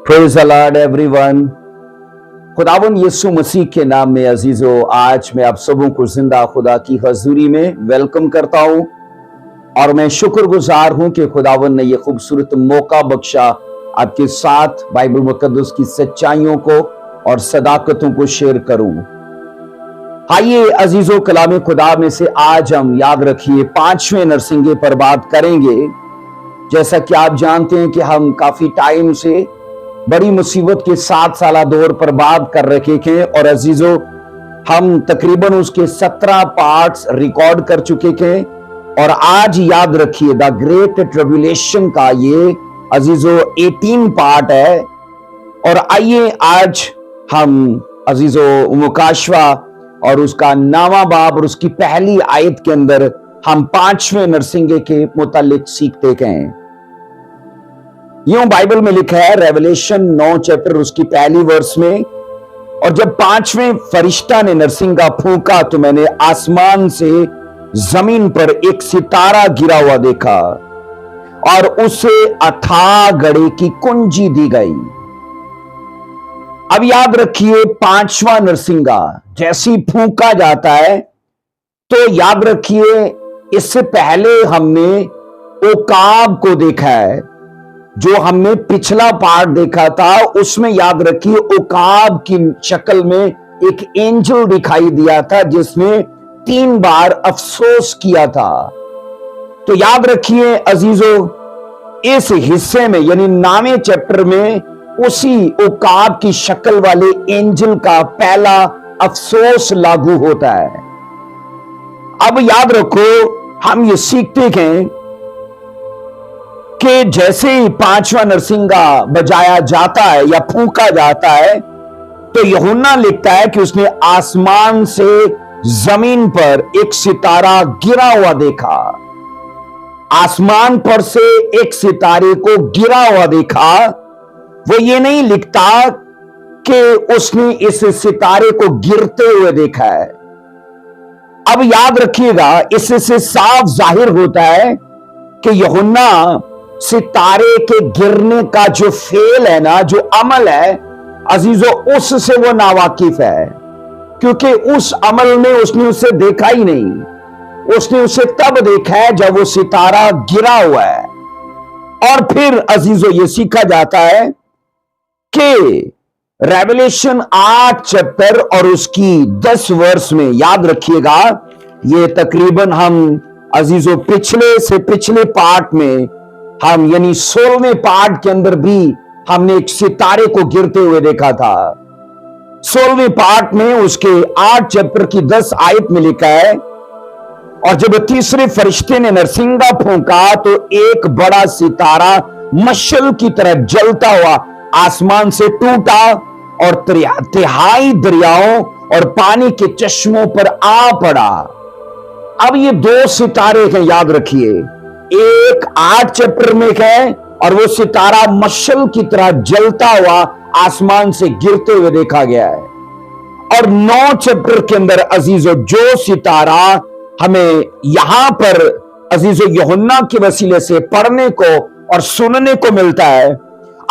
Praise the Lord everyone. खुदावन यीशु मसीह के नाम में अजीजों, आज मैं आप सबों को जिंदा खुदा की हजूरी में वेलकम करता हूं और मैं शुक्रगुजार हूं कि खुदावन ने ये खूबसूरत मौका बख्शा आपके साथ बाइबल मुकद्दस की सच्चाइयों को और सदाकतों को शेयर करूं। आइए अजीजों, कलाम खुदा में से आज हम याद रखिए 5वें नरसिंगे पर बात करेंगे। जैसा कि आप जानते हैं कि हम काफी टाइम से बड़ी मुसीबत के 7 साला दौर पर बात कर रखे थे और अजीजों, हम तकरीबन उसके 17 पार्ट्स रिकॉर्ड कर चुके थे और आज याद रखिए द ग्रेट ट्रिब्यूलेशन का ये अजीजों 18 पार्ट है। और आइए आज हम अजीजों मुकाशवा और उसका नामा बाब और उसकी पहली आयत के अंदर हम 5वें नरसिंगे के मुतालिक सीखते गए। यूं बाइबल में लिखा है रेवलेशन 9 चैप्टर उसकी पहली वर्स में, और जब 5वें फरिश्ता ने नरसिंगा फूंका तो मैंने आसमान से जमीन पर एक सितारा गिरा हुआ देखा और उसे अथाह गड़े की कुंजी दी गई। अब याद रखिए 5वां नरसिंगा जैसी फूंका जाता है तो याद रखिए इससे पहले हमने ओकाब को देखा है। जो हमने पिछला पार्ट देखा था उसमें याद रखिए ओकाब की शक्ल में एक एंजल दिखाई दिया था जिसने 3 बार अफसोस किया था। तो याद रखिए अजीजों, इस हिस्से में यानी 9वें चैप्टर में उसी ओकाब की शक्ल वाले एंजल का पहला अफसोस लागू होता है। अब याद रखो, हम ये सीखते हैं कि जैसे ही 5वां नरसिंगा बजाया जाता है या फूंका जाता है तो यूहन्ना लिखता है कि उसने आसमान से जमीन पर एक सितारा गिरा हुआ देखा। आसमान पर से एक सितारे को गिरा हुआ देखा। वो ये नहीं लिखता कि उसने इस सितारे को गिरते हुए देखा है। अब याद रखिएगा, इससे साफ जाहिर होता है कि यूहन्ना सितारे के गिरने का जो फेल है ना, जो अमल है अजीजों, उससे वो नावाकिफ है, क्योंकि उस अमल में उसने उसे देखा ही नहीं। उसने उसे तब देखा है जब वो सितारा गिरा हुआ है। और फिर अजीजों ये सीखा जाता है कि रेवलेशन 8 चैप्टर और उसकी 10 वर्ष में याद रखिएगा, ये तकरीबन हम अजीजों पिछले से पिछले पार्ट में हम यानी 16वें पार्ट के अंदर भी हमने एक सितारे को गिरते हुए देखा था। 16वें पार्ट में उसके 8 चैप्टर की 10 आयत में लिखा है, और जब तीसरे फरिश्ते ने नरसिंगा फूंका तो एक बड़ा सितारा मशाल की तरह जलता हुआ आसमान से टूटा और तिहाई दरियाओं और पानी के चश्मों पर आ पड़ा। अब ये 2 सितारे हैं, याद रखिए, एक 8 चैप्टर में है और वो सितारा मशाल की तरह जलता हुआ आसमान से गिरते हुए देखा गया है। और 9 चैप्टर के अंदर अजीजों जो सितारा हमें यहां पर अजीजों यूहन्ना के वसीले से पढ़ने को और सुनने को मिलता है,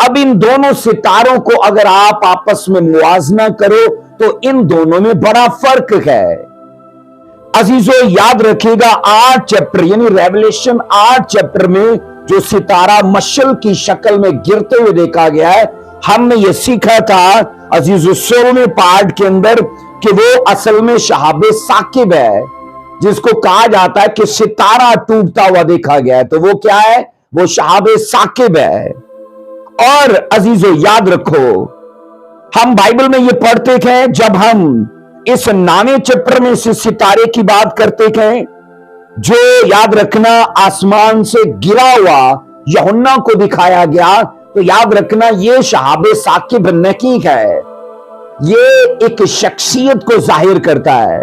अब इन दोनों सितारों को अगर आप आपस में मुआजना करो तो इन दोनों में बड़ा फर्क है। अजीजों याद रखिएगा 8 चैप्टर यानी रेवलेशन 8 चैप्टर में जो सितारा मशाल की शक्ल में गिरते हुए देखा गया है, हमने ये सीखा था अजीजों 16वें पार्ट के अंदर कि वो असल में शहाबे साकिब है, जिसको कहा जाता है कि सितारा टूटता हुआ देखा गया है। तो वो क्या है? वो शहाबे साकिब है। और अजीजों याद रखो, हम बाइबल में ये पढ़ते हैं, जब हम इस 9वें चैप्टर में से सितारे की बात करते हैं जो याद रखना आसमान से गिरा हुआ यूहन्ना को दिखाया गया, तो याद रखना ये शहाबे साकिब नहीं है, ये एक शख्सियत को जाहिर करता है।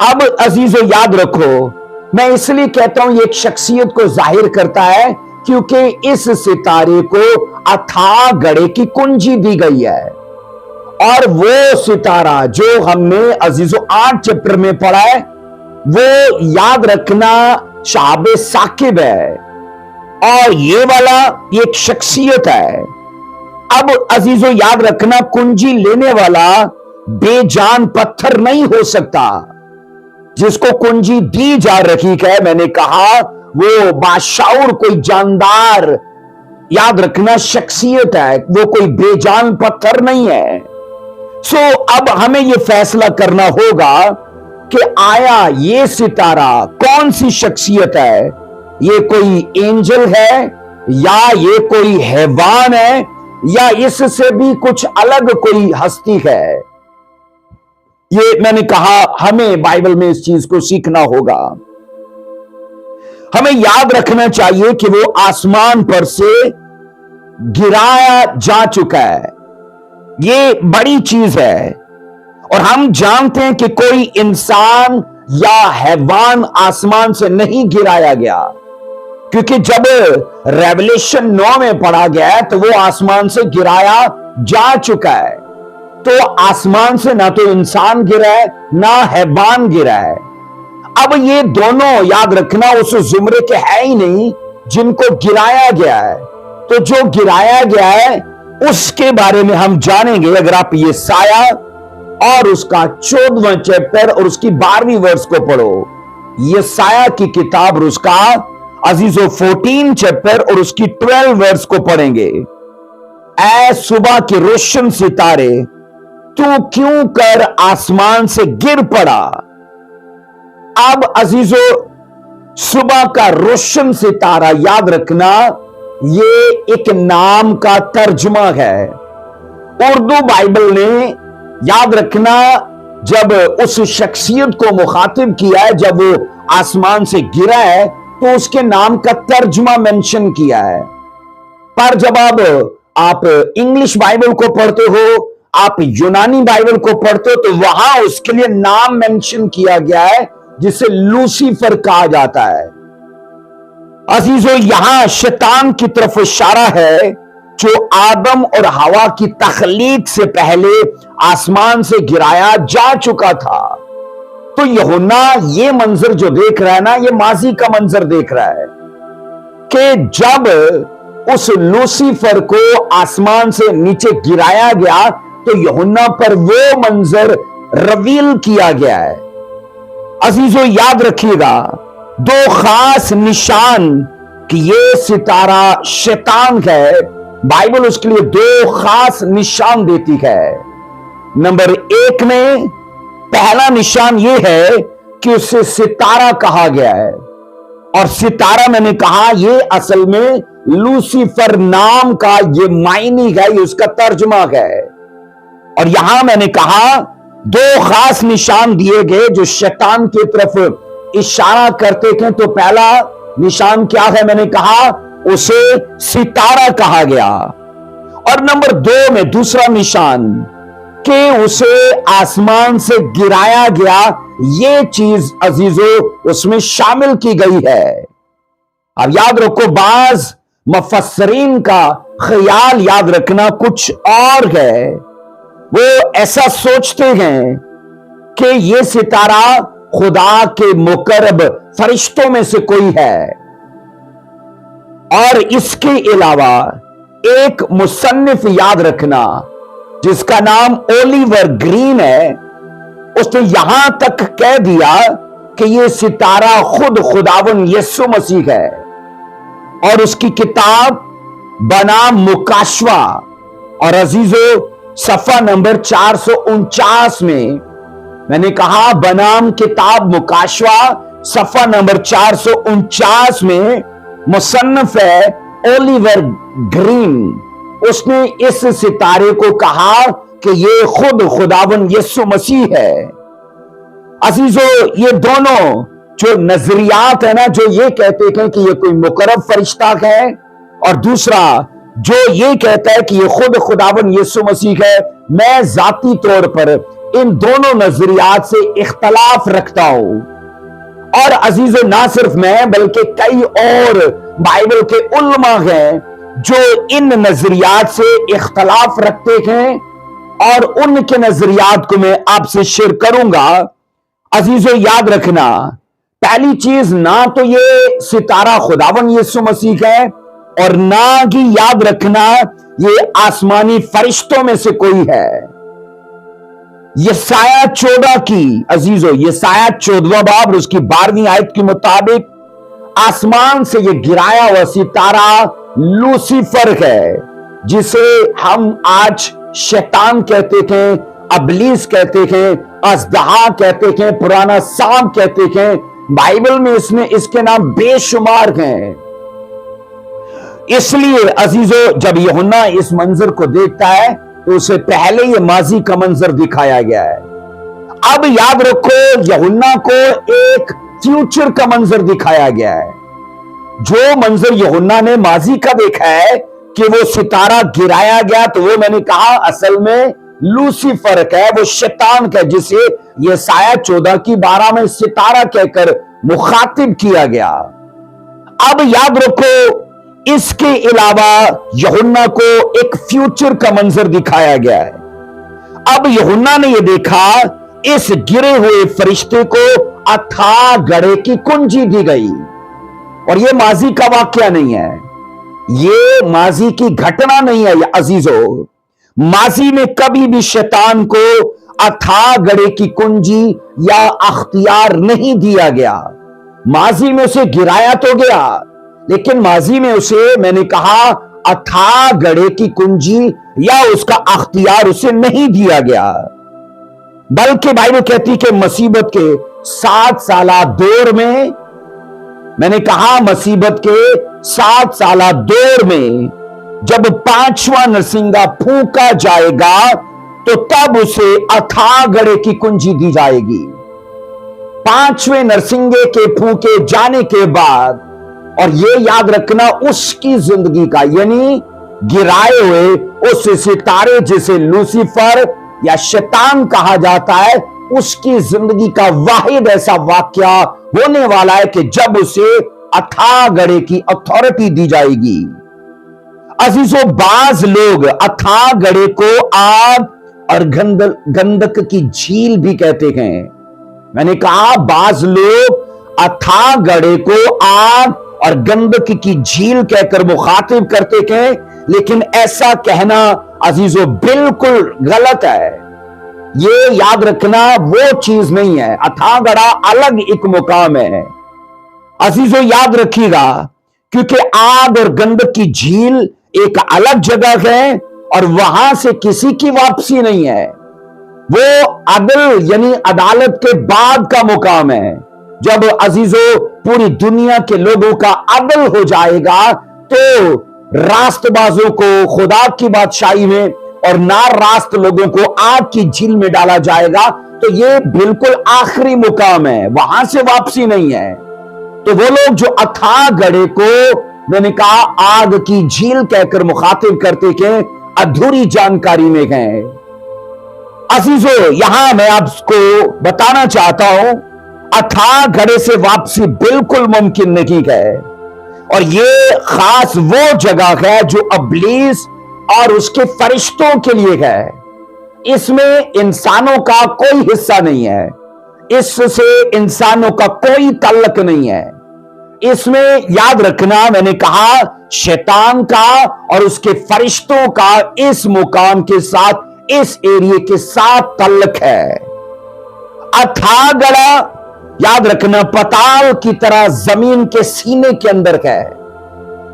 अब अजीजों याद रखो, मैं इसलिए कहता हूं ये एक शख्सियत को जाहिर करता है क्योंकि इस सितारे को अथाह गड़े की कुंजी दी गई है। और वो सितारा जो हमने अजीजों 8 चैप्टर में पढ़ा है, वो याद रखना शहाबे साकिब है और ये वाला एक शख्सियत है। अब अजीजों याद रखना, कुंजी लेने वाला बेजान पत्थर नहीं हो सकता। जिसको कुंजी दी जा रही है, मैंने कहा वो बाशाऊर कोई जानदार, याद रखना, शख्सियत है, वो कोई बेजान पत्थर नहीं है। सो अब हमें यह फैसला करना होगा कि आया ये सितारा कौन सी शख्सियत है? ये कोई एंजल है, या ये कोई हैवान है, या इससे भी कुछ अलग कोई हस्ती है? ये मैंने कहा हमें बाइबल में इस चीज को सीखना होगा। हमें याद रखना चाहिए कि वो आसमान पर से गिराया जा चुका है। ये बड़ी चीज है। और हम जानते हैं कि कोई इंसान या हैवान आसमान से नहीं गिराया गया, क्योंकि जब रेवलेशन 9 में पढ़ा गया है तो वो आसमान से गिराया जा चुका है। तो आसमान से ना तो इंसान गिरा है, ना हैवान गिरा है। अब ये दोनों याद रखना उस जुमरे के है ही नहीं जिनको गिराया गया है। तो जो गिराया गया है उसके बारे में हम जानेंगे अगर आप ये साया और उसका 14वां चैप्टर और उसकी 12वीं वर्स को पढ़ो। ये साया की किताब और उसका अजीजों 14 चैप्टर और उसकी 12 वर्स को पढ़ेंगे। ऐ सुबह के रोशन सितारे, तू क्यों कर आसमान से गिर पड़ा? अब अजीजों, सुबह का रोशन सितारा, याद रखना, ये एक नाम का तर्जुमा है। उर्दू बाइबल ने, याद रखना, जब उस शख्सियत को मुखातिब किया है, जब वो आसमान से गिरा है, तो उसके नाम का तर्जुमा मेंशन किया है। पर जब आप इंग्लिश बाइबल को पढ़ते हो, आप यूनानी बाइबल को पढ़ते हो, तो वहां उसके लिए नाम मेंशन किया गया है जिसे लूसीफर कहा जाता है। अजीजों, यहां शैतान की तरफ इशारा है जो आदम और हवा की तखलीक से पहले आसमान से गिराया जा चुका था। तो यूहन्ना ये मंजर जो देख रहा है ना, ये माजी का मंजर देख रहा है कि जब उस लूसीफर को आसमान से नीचे गिराया गया तो यूहन्ना पर वो मंजर रिवील किया गया है। अजीजों, याद रखिएगा, 2 खास निशान कि ये सितारा शैतान है, बाइबल उसके लिए 2 खास निशान देती है। नंबर 1 में पहला निशान ये है कि उसे सितारा कहा गया है। और सितारा, मैंने कहा, ये असल में लूसीफर नाम का ये मायनी है, ये उसका तर्जुमा है। और यहां मैंने कहा 2 खास निशान दिए गए जो शैतान की तरफ इशारा करते थे। तो पहला निशान क्या है? मैंने कहा उसे सितारा कहा गया। और नंबर 2 में दूसरा निशान कि उसे आसमान से गिराया गया, ये चीज अजीजों उसमें शामिल की गई है। अब याद रखो, बाज मुफस्सरीन का ख्याल, याद रखना, कुछ और है। वो ऐसा सोचते हैं कि ये सितारा खुदा के मुकर्रब फरिश्तों में से कोई है। और इसके अलावा एक मुसन्निफ, याद रखना, जिसका नाम ओलिवर ग्रीन है, उसने यहां तक कह दिया कि यह सितारा खुद खुदावन यीशु मसीह है। और उसकी किताब बनाम मुकाशवा, और अजीजों सफा नंबर 449 में, मैंने कहा बनाम किताब मुकाशवा सफा नंबर 449 में मुसन्निफ है ओलिवर ग्रीन। उसने इस सितारे को कहा कि ये खुद खुदावन यीशु मसीह है। अजीजों, ये दोनों जो नजरियात है ना, जो ये कहते हैं कि ये कोई मुकर्रब फरिश्ता है, और दूसरा जो ये कहता है कि ये खुद खुदावन यीशु मसीह है, मैं जाती तौर पर इन दोनों नजरियात से इख्तलाफ रखता हूं। और अजीजों, ना सिर्फ मैं बल्कि कई और बाइबल के उलमा हैं जो इन नजरियात से इख्तलाफ रखते हैं, और उनके नजरियात को मैं आपसे शेयर करूंगा। अजीजों, याद रखना, पहली चीज, ना तो ये सितारा खुदावन यीशु मसीह है, और ना ही याद रखना ये आसमानी फरिश्तों में से कोई है। यसाया 14 की अजीजों, यसाया 14वां बाब और उसकी 12वीं आयत के मुताबिक आसमान से ये गिराया हुआ सितारा लूसीफर है, जिसे हम आज शैतान कहते थे, अबलीस कहते थे, अज़दहा कहते थे, पुराना सांप कहते थे। बाइबल में इसके नाम बेशुमार हैं। इसलिए अजीजों, जब यूहन्ना इस मंजर को देखता है तो उसे पहले ये माजी का मंजर दिखाया गया है। अब याद रखो, यूहन्ना को एक फ्यूचर का मंजर दिखाया गया है। जो मंजर यूहन्ना ने माजी का देखा है कि वो सितारा गिराया गया, तो वो मैंने कहा असल में लूसीफर है, वो शैतान का, जिसे यसाया 14 की 12 में सितारा कहकर मुखातिब किया गया। अब याद रखो, इसके अलावा यूहन्ना को एक फ्यूचर का मंजर दिखाया गया है। अब यूहन्ना ने यह देखा, इस गिरे हुए फरिश्ते को अथाह गढ़े की कुंजी दी गई। और यह माजी का वाकया नहीं है, यह माजी की घटना नहीं है। अजीजों, माजी में कभी भी शैतान को अथाह गढ़े की कुंजी या अख्तियार नहीं दिया गया। माजी में उसे गिराया तो गया, लेकिन माजी में उसे, मैंने कहा, अथाह गढ़े की कुंजी या उसका अख्तियार उसे नहीं दिया गया। बल्कि बाइबल कहती कि मुसीबत के 7 साला दौर में, मैंने कहा मुसीबत के 7 साला दौर में जब 5वां नरसिंगा फूंका जाएगा, तो तब उसे अथाह गढ़े की कुंजी दी जाएगी। 5वें नरसिंगे के फूंके जाने के बाद, और ये याद रखना, उसकी जिंदगी का, यानी गिराए हुए उस सितारे जिसे लूसीफर या शैतान कहा जाता है, उसकी जिंदगी का वाहिद ऐसा वाकया होने वाला है कि जब उसे अथाह गढ़े की अथॉरिटी दी जाएगी। अजीजों, बाज लोग अथाह गढ़े को आग और गंधक की झील भी कहते हैं। मैंने कहा, बाज लोग अथाह गढ़े को आग और गंधक की झील कहकर मुखातिब करते थे, लेकिन ऐसा कहना अजीजों बिल्कुल गलत है। ये याद रखना, वो चीज नहीं है। अथाह गढ़ा अलग एक मुकाम है। अजीजों, याद रखिएगा, क्योंकि आग और गंधक की झील एक अलग जगह है और वहां से किसी की वापसी नहीं है। वो अदल यानी अदालत के बाद का मुकाम है। जब अजीजों पूरी दुनिया के लोगों का अदल हो जाएगा, तो रास्तबाजों को खुदा की बादशाही में और नार रास्त लोगों को आग की झील में डाला जाएगा। तो ये बिल्कुल आखिरी मुकाम है, वहां से वापसी नहीं है। तो वो लोग जो अथाह गढ़े को, मैंने कहा, आग की झील कहकर मुखातिब करते थे, अधूरी जानकारी में गए। अजीजों, यहां मैं आपको बताना चाहता हूं, अथाह गढ़े से वापसी बिल्कुल मुमकिन नहीं है। और ये खास वो जगह है जो अबलीस और उसके फरिश्तों के लिए है। इसमें इंसानों का कोई हिस्सा नहीं है, इससे इंसानों का कोई ताल्लुक नहीं है। इसमें याद रखना, मैंने कहा, शैतान का और उसके फरिश्तों का इस मुकाम के साथ, इस एरिया के साथ ताल्लुक है। अथाह गढ़ा, याद रखना, पाताल की तरह जमीन के सीने के अंदर है।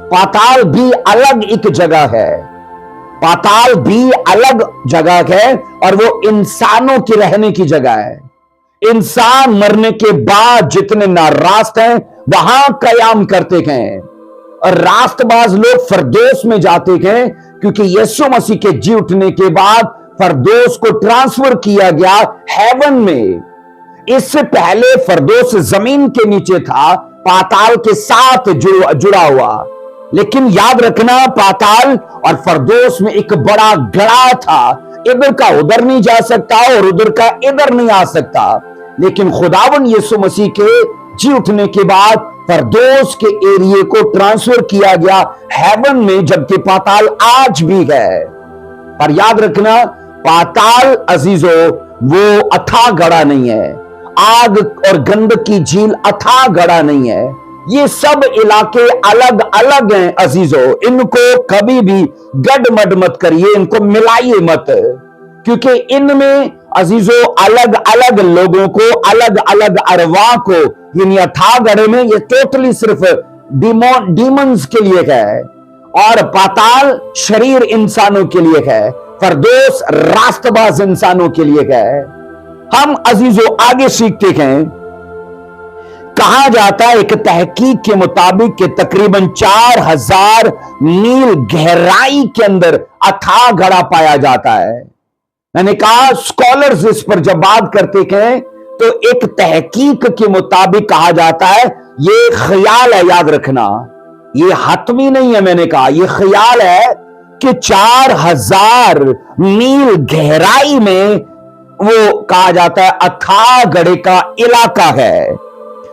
पाताल भी अलग एक जगह है, पाताल भी अलग जगह है, और वो इंसानों की रहने की जगह है। इंसान मरने के बाद जितने नारास्त हैं वहां कयाम करते हैं, और रास्तबाज लोग फरदौस में जाते हैं, क्योंकि यीशु मसीह के जी उठने के बाद फरदौस को ट्रांसफर किया गया हेवन में। इससे पहले फरदौस जमीन के नीचे था, पाताल के साथ जुड़ा हुआ। लेकिन याद रखना, पाताल और फरदौस में एक बड़ा गड़ा था, इधर का उधर नहीं जा सकता और उधर का इधर नहीं आ सकता। लेकिन खुदावन यीशु मसीह के जी उठने के बाद फरदौस के एरिया को ट्रांसफर किया गया हेवन में, जबकि पाताल आज भी है। पर याद रखना, पाताल अजीजों वो अथाह गढ़ा नहीं है, आग और गंधक की झील अथाह गढ़ा नहीं है। ये सब इलाके अलग अलग हैं अजीजों, इनको कभी भी गड़मड़ मत करिए, इनको मिलाइए मत, क्योंकि इनमें अजीजों अलग अलग लोगों को, अलग अलग अरवा को, यानी अथाह में ये टोटली सिर्फ डीमंस के लिए है, और पाताल शरीर इंसानों के लिए है, फरदोस रास्तबाज इंसानों के लिए है। हम अजीजों आगे सीखते हैं, कहा जाता है एक तहकीक के मुताबिक कि तकरीबन 4000 मील गहराई के अंदर अथाह गड़ा पाया जाता है। मैंने कहा स्कॉलर्स इस पर जब बात करते हैं तो एक तहकीक के मुताबिक कहा जाता है, ये ख्याल है, याद रखना, ये हतमी नहीं है, मैंने कहा ये ख्याल है कि 4000 मील गहराई में वो कहा जाता है अथाह गड़े का इलाका है।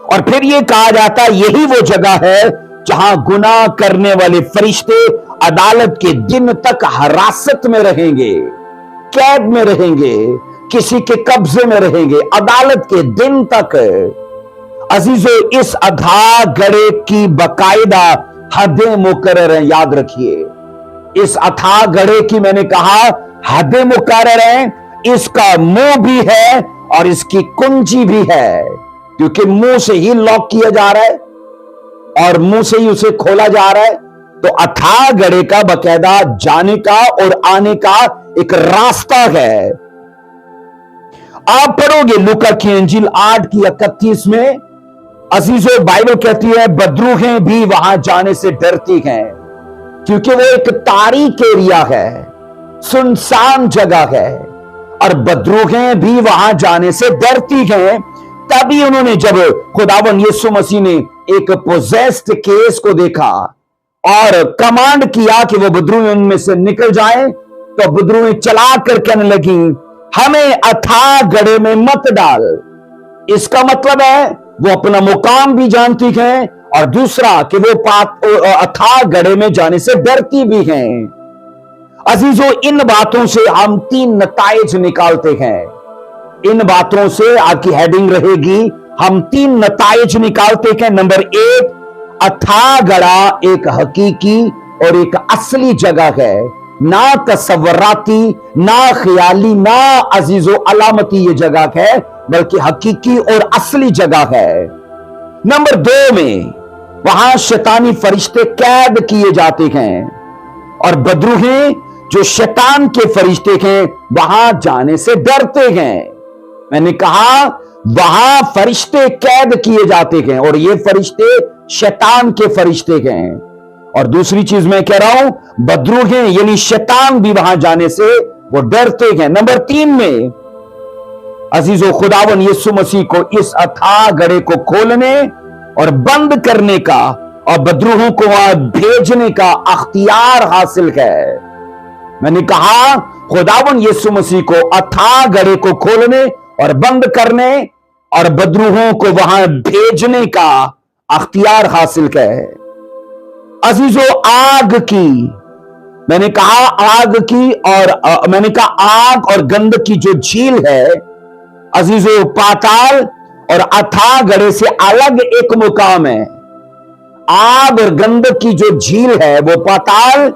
और फिर ये कहा जाता है यही वो जगह है जहां गुनाह करने वाले फरिश्ते अदालत के दिन तक हिरासत में रहेंगे, कैद में रहेंगे, किसी के कब्जे में रहेंगे अदालत के दिन तक। अजीजों, इस अथाह गड़े की बाकायदा हदें मुकर्रर हैं, याद रखिए। इस अथाह गड़े की मैंने कहा हदें मुकर्रर हैं, इसका मुंह भी है और इसकी कुंजी भी है, क्योंकि मुंह से ही लॉक किया जा रहा है और मुंह से ही उसे खोला जा रहा है। तो अथाह गड़े का बाकायदा जाने का और आने का एक रास्ता है। आप पढ़ोगे लूका की इंजील 8:31 में, अजीजों बाइबल कहती है बदरूहें भी वहां जाने से डरती हैं, क्योंकि वो एक तारीक एरिया है, सुनसान जगह है, और बदरूहें भी वहां जाने से डरती हैं। तभी उन्होंने, जब खुदावन यीशु मसीह ने एक पोजेस्ड केस को देखा और कमांड किया कि वो बदरूहें उनमें से निकल जाएं, तो बदरूहें चला कर कहने लगी हमें अथाह गड़े में मत डाल। इसका मतलब है वो अपना मुकाम भी जानती हैं, और दूसरा कि वो अथाह गड़े में जाने से डरती भी हैं। अजीजों, इन बातों से हम 3 नताइज निकालते हैं। इन बातों से आपकी हेडिंग रहेगी, हम 3 नताइज निकालते हैं। नंबर 1, अथाह गड़ा एक हकीकी और एक असली जगह है, ना तसव्वुराती, ना ख्याली, ना अजीजों अलामती ये जगह है, बल्कि हकीकी और असली जगह है। नंबर 2 में वहां शैतानी फरिश्ते कैद किए जाते हैं, और बदरूहें जो शैतान के फरिश्ते हैं वहां जाने से डरते हैं। मैंने कहा वहां फरिश्ते कैद किए जाते हैं, और ये फरिश्ते शैतान के फरिश्ते हैं। और दूसरी चीज मैं कह रहा हूं, बदरूहें यानी शैतान भी वहां जाने से वो डरते हैं। नंबर 3 में अजीजों, खुदावन यीशु मसीह को इस अथाह गड़े को खोलने और बंद करने का और बदरूहों को वहां भेजने का अख्तियार हासिल है। मैंने कहा खुदावन यीशु मसीह को अथाह गड़े को खोलने और बंद करने और बदरूहों को वहां भेजने का अख्तियार हासिल है। अजीजों, आग की, मैंने कहा आग की, और मैंने कहा आग और गंध की जो झील है अजीजों, पाताल और अथाह गड़े से अलग एक मुकाम है। आग और गंध की जो झील है वो पाताल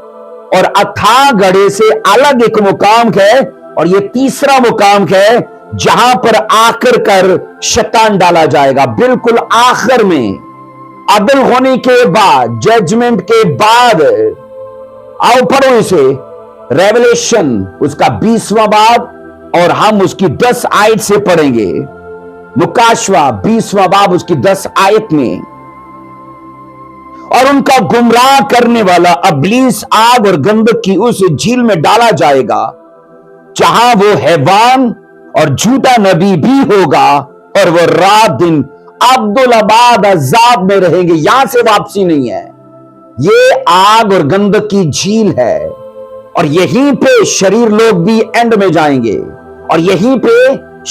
और अथाह गड़े से अलग एक मुकाम है, और ये तीसरा मुकाम है जहां पर आकर कर शैतान डाला जाएगा। बिल्कुल आखिर में, अदल होने के बाद, जजमेंट के बाद। आओ पढ़ो इसे, रेवलेशन उसका 20वां बाब, और हम उसकी 10 आयत से पढ़ेंगे। मुकाशवा 20वां बाब उसकी 10 आयत में। और उनका गुमराह करने वाला इब्लीस आग और गंधक की उस झील में डाला जाएगा, जहां वो हैवान और झूठा नबी भी होगा, और वो रात दिन अब्दुल-अबाद अजाब में रहेंगे। यहां से वापसी नहीं है। ये आग और गंधक की झील है, और यहीं पे शरीर लोग भी एंड में जाएंगे, और यहीं पे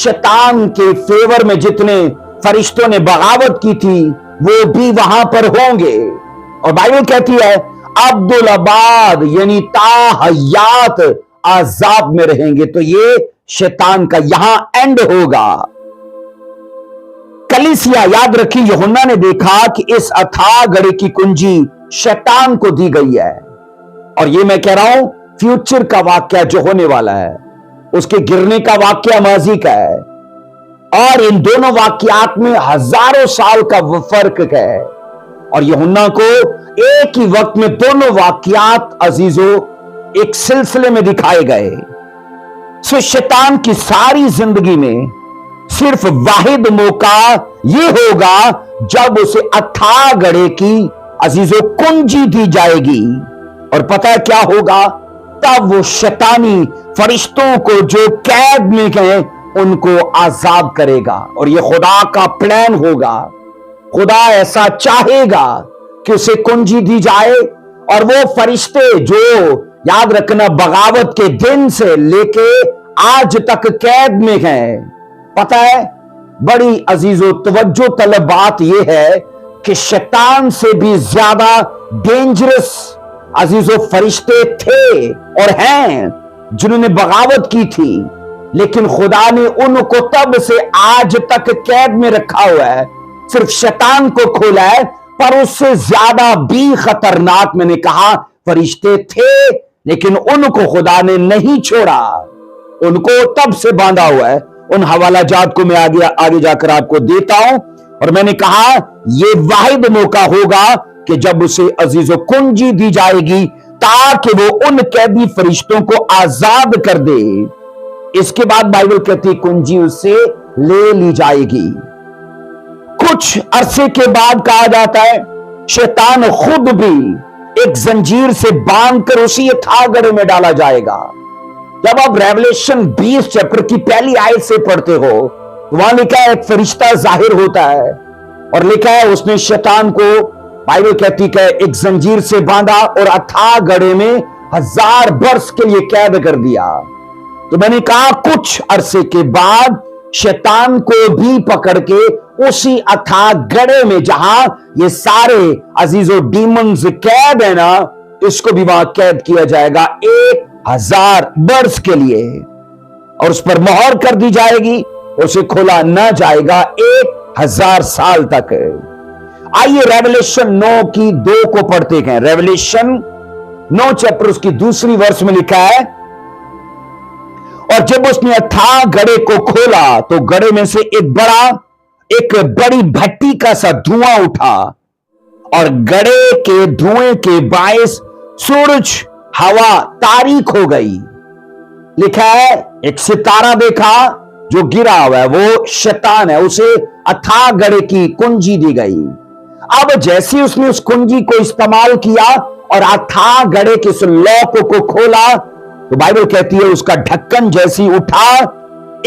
शैतान के फेवर में जितने फरिश्तों ने बगावत की थी वो भी वहां पर होंगे। और बाइबल कहती है अब्दुल-अबाद यानी ताहयात अजाब में रहेंगे। तो ये शैतान का यहां एंड होगा। कलीसिया, याद रखिए, यूहन्ना ने देखा कि इस अथाह गढ़े की कुंजी शैतान को दी गई है। और ये मैं कह रहा हूं फ्यूचर का वाक्य जो होने वाला है, उसके गिरने का वाक्य माजी का है, और इन दोनों वाक्यात में हजारों साल का फर्क है। और यूहन्ना को एक ही वक्त में दोनों वाक्यात अजीजों एक सिलसिले में दिखाए गए। सो शैतान की सारी जिंदगी में सिर्फ वाहिद मौका यह होगा जब उसे अथाह गढ़े की अजीजों कुंजी दी जाएगी। और पता है क्या होगा? तब वो शैतानी फरिश्तों को जो कैद में गए उनको आजाद करेगा। और ये खुदा का प्लान होगा। खुदा ऐसा चाहेगा कि उसे कुंजी दी जाए, और वो फरिश्ते जो, याद रखना, बगावत के दिन से लेके आज तक कैद में हैं। पता है, बड़ी अजीजों तवज्जो तलब बात यह है कि शैतान से भी ज्यादा डेंजरस अजीजों फरिश्ते थे और हैं जिन्होंने बगावत की थी, लेकिन खुदा ने उनको तब से आज तक कैद में रखा हुआ है। सिर्फ शैतान को खोला है, पर उससे ज्यादा भी खतरनाक, मैंने कहा, फरिश्ते थे, लेकिन उनको खुदा ने नहीं छोड़ा। उनको तब से बांधा हुआ है। उन हवाला जात को मैं आगे जाकर आपको देता हूं। और मैंने कहा यह वाहिद मौका होगा कि जब उसे अजीजों कुंजी दी जाएगी ताकि वो उन कैदी फरिश्तों को आजाद कर दे। इसके बाद बाइबल कहती कुंजी उससे ले ली जाएगी। कुछ अरसे के बाद कहा जाता है शैतान खुद भी एक जंजीर से बांधकर उसी अथाह गढ़े में डाला जाएगा। जब आप रेवलेशन 20 चैप्टर की पहली आयत से पढ़ते हो, वहां लिखा है एक फरिश्ता जाहिर होता है, और लिखा है उसने शैतान को, बाइबल कहती है, एक जंजीर से बांधा और अथाह गढ़े में 1000 वर्ष के लिए कैद कर दिया। तो मैंने कहा कुछ अरसे के बाद शैतान को भी पकड़ के उसी अथाह गढ़े में, जहां ये सारे अजीजों डीमंस कैद है ना, इसको भी वहां कैद किया जाएगा 1000 वर्ष के लिए, और उस पर मोहर कर दी जाएगी। उसे खोला ना जाएगा 1000 साल तक। आइए रेवलेशन 9 की 2 को पढ़ते हैं। रेवलेशन 9 चैप्टर उसकी दूसरी वर्ष में लिखा है, और जब उसने अथाह गढ़े को खोला तो गढ़े में से एक बड़ी भट्टी का सा धुआं उठा, और गढ़े के धुएं के बायस सूरज, हवा तारीक हो गई। लिखा है एक सितारा देखा जो गिरा हुआ है, वो शैतान है, उसे अथाह गढ़े की कुंजी दी गई। अब जैसे उसने उस कुंजी को इस्तेमाल किया और अथाह गढ़े के उस लॉक को खोला, तो बाइबल कहती है उसका ढक्कन जैसी उठा,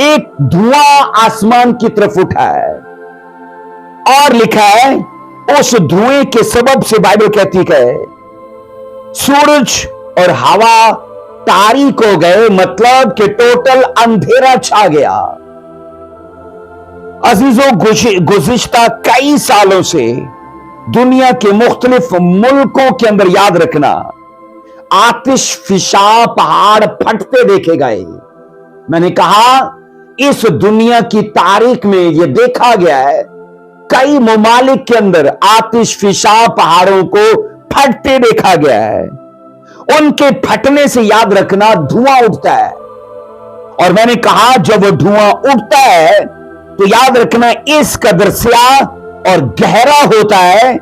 एक धुआं आसमान की तरफ उठा है, और लिखा है उस धुएं के सबब से बाइबल कहती है सूरज और हवा तारीक हो गए, मतलब कि टोटल अंधेरा छा गया। अजीजों, गुज़िश्ता कई सालों से दुनिया के मुख्तलिफ मुल्कों के अंदर, याद रखना, आतिशफिशा पहाड़ फटते देखे गए। मैंने कहा इस दुनिया की तारीख में यह देखा गया है, कई ममालिक के अंदर आतिशफिशा पहाड़ों को फटते देखा गया है। उनके फटने से, याद रखना, धुआं उठता है। और मैंने कहा जब वो धुआं उठता है तो याद रखना इस कदर स्याह और गहरा होता है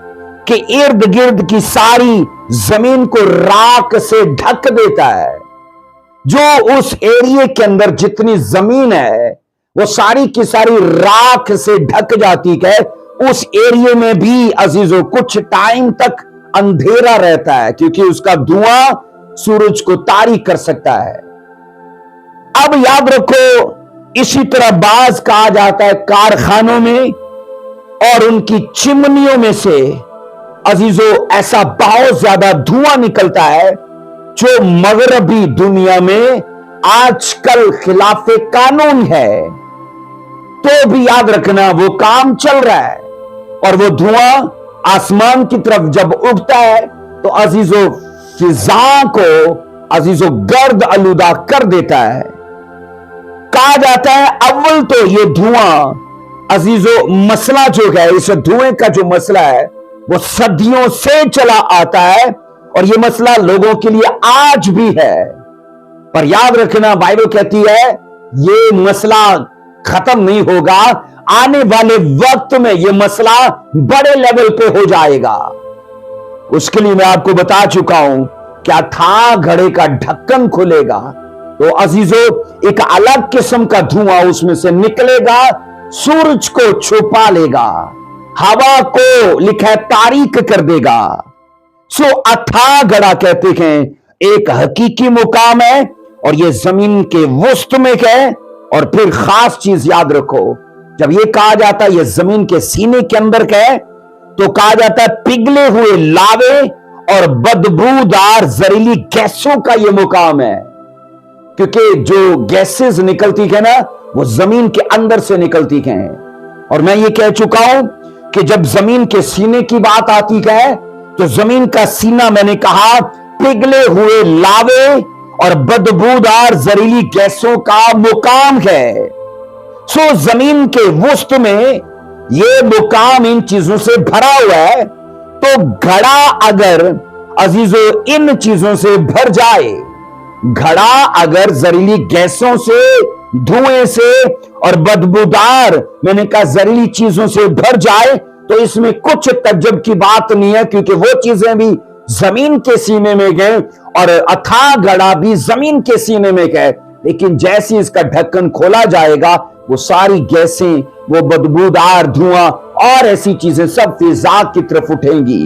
कि इर्द गिर्द की सारी जमीन को राख से ढक देता है। जो उस एरिया के अंदर जितनी जमीन है वो सारी की सारी राख से ढक जाती है। उस एरिया में भी अजीजों कुछ टाइम तक अंधेरा रहता है, क्योंकि उसका धुआं सूरज को तारीक कर सकता है। अब याद रखो, इसी तरह बाज कहा जाता है कारखानों में और उनकी चिमनियों में से अजीजों ऐसा बहुत ज्यादा धुआं निकलता है जो मगरबी दुनिया में आजकल खिलाफे कानून है, तो भी याद रखना वो काम चल रहा है। और वो धुआं आसमान की तरफ जब उठता है तो अजीजों फिजा को अजीजों गर्द आलूदा कर देता है। कहा जाता है अव्वल तो ये धुआं अजीजों, मसला जो है, इस धुएं का जो मसला है वो सदियों से चला आता है और ये मसला लोगों के लिए आज भी है। पर याद रखना, बाइबल कहती है ये मसला खत्म नहीं होगा, आने वाले वक्त में ये मसला बड़े लेवल पे हो जाएगा। उसके लिए मैं आपको बता चुका हूं, क्या था घड़े का ढक्कन खुलेगा तो अजीजों एक अलग किस्म का धुआं उसमें से निकलेगा, सूरज को छुपा लेगा, हवा को लिखा है तारीक कर देगा। सो अथाह घड़ा कहते हैं एक हकीकी मुकाम है और ये जमीन के वुस्त में है। और फिर खास चीज याद रखो, जब ये कहा जाता है ये जमीन के सीने के अंदर का है तो कहा जाता है पिघले हुए लावे और बदबूदार जहरीली गैसों का ये मुकाम है, क्योंकि जो गैसेस निकलती है ना वो जमीन के अंदर से निकलती हैं। और मैं ये कह चुका हूं कि जब जमीन के सीने की बात आती है तो जमीन का सीना, मैंने कहा, पिघले हुए लावे और बदबूदार जहरीली गैसों का मुकाम है। सो जमीन के वुस्त में ये मुकाम इन चीजों से भरा हुआ है। तो घड़ा अगर अजीजों इन चीजों से भर जाए, घड़ा अगर जहरीली गैसों से, धुएं से और बदबूदार, मैंने कहा, जहरीली चीजों से भर जाए तो इसमें कुछ तज्जब की बात नहीं है, क्योंकि वो चीजें भी जमीन के सीने में गए और अथाह घड़ा भी जमीन के सीने में गए। लेकिन जैसे इसका ढक्कन खोला जाएगा वो सारी गैसें, वो बदबूदार धुआं और ऐसी चीजें सब फिजा की तरफ उठेंगी।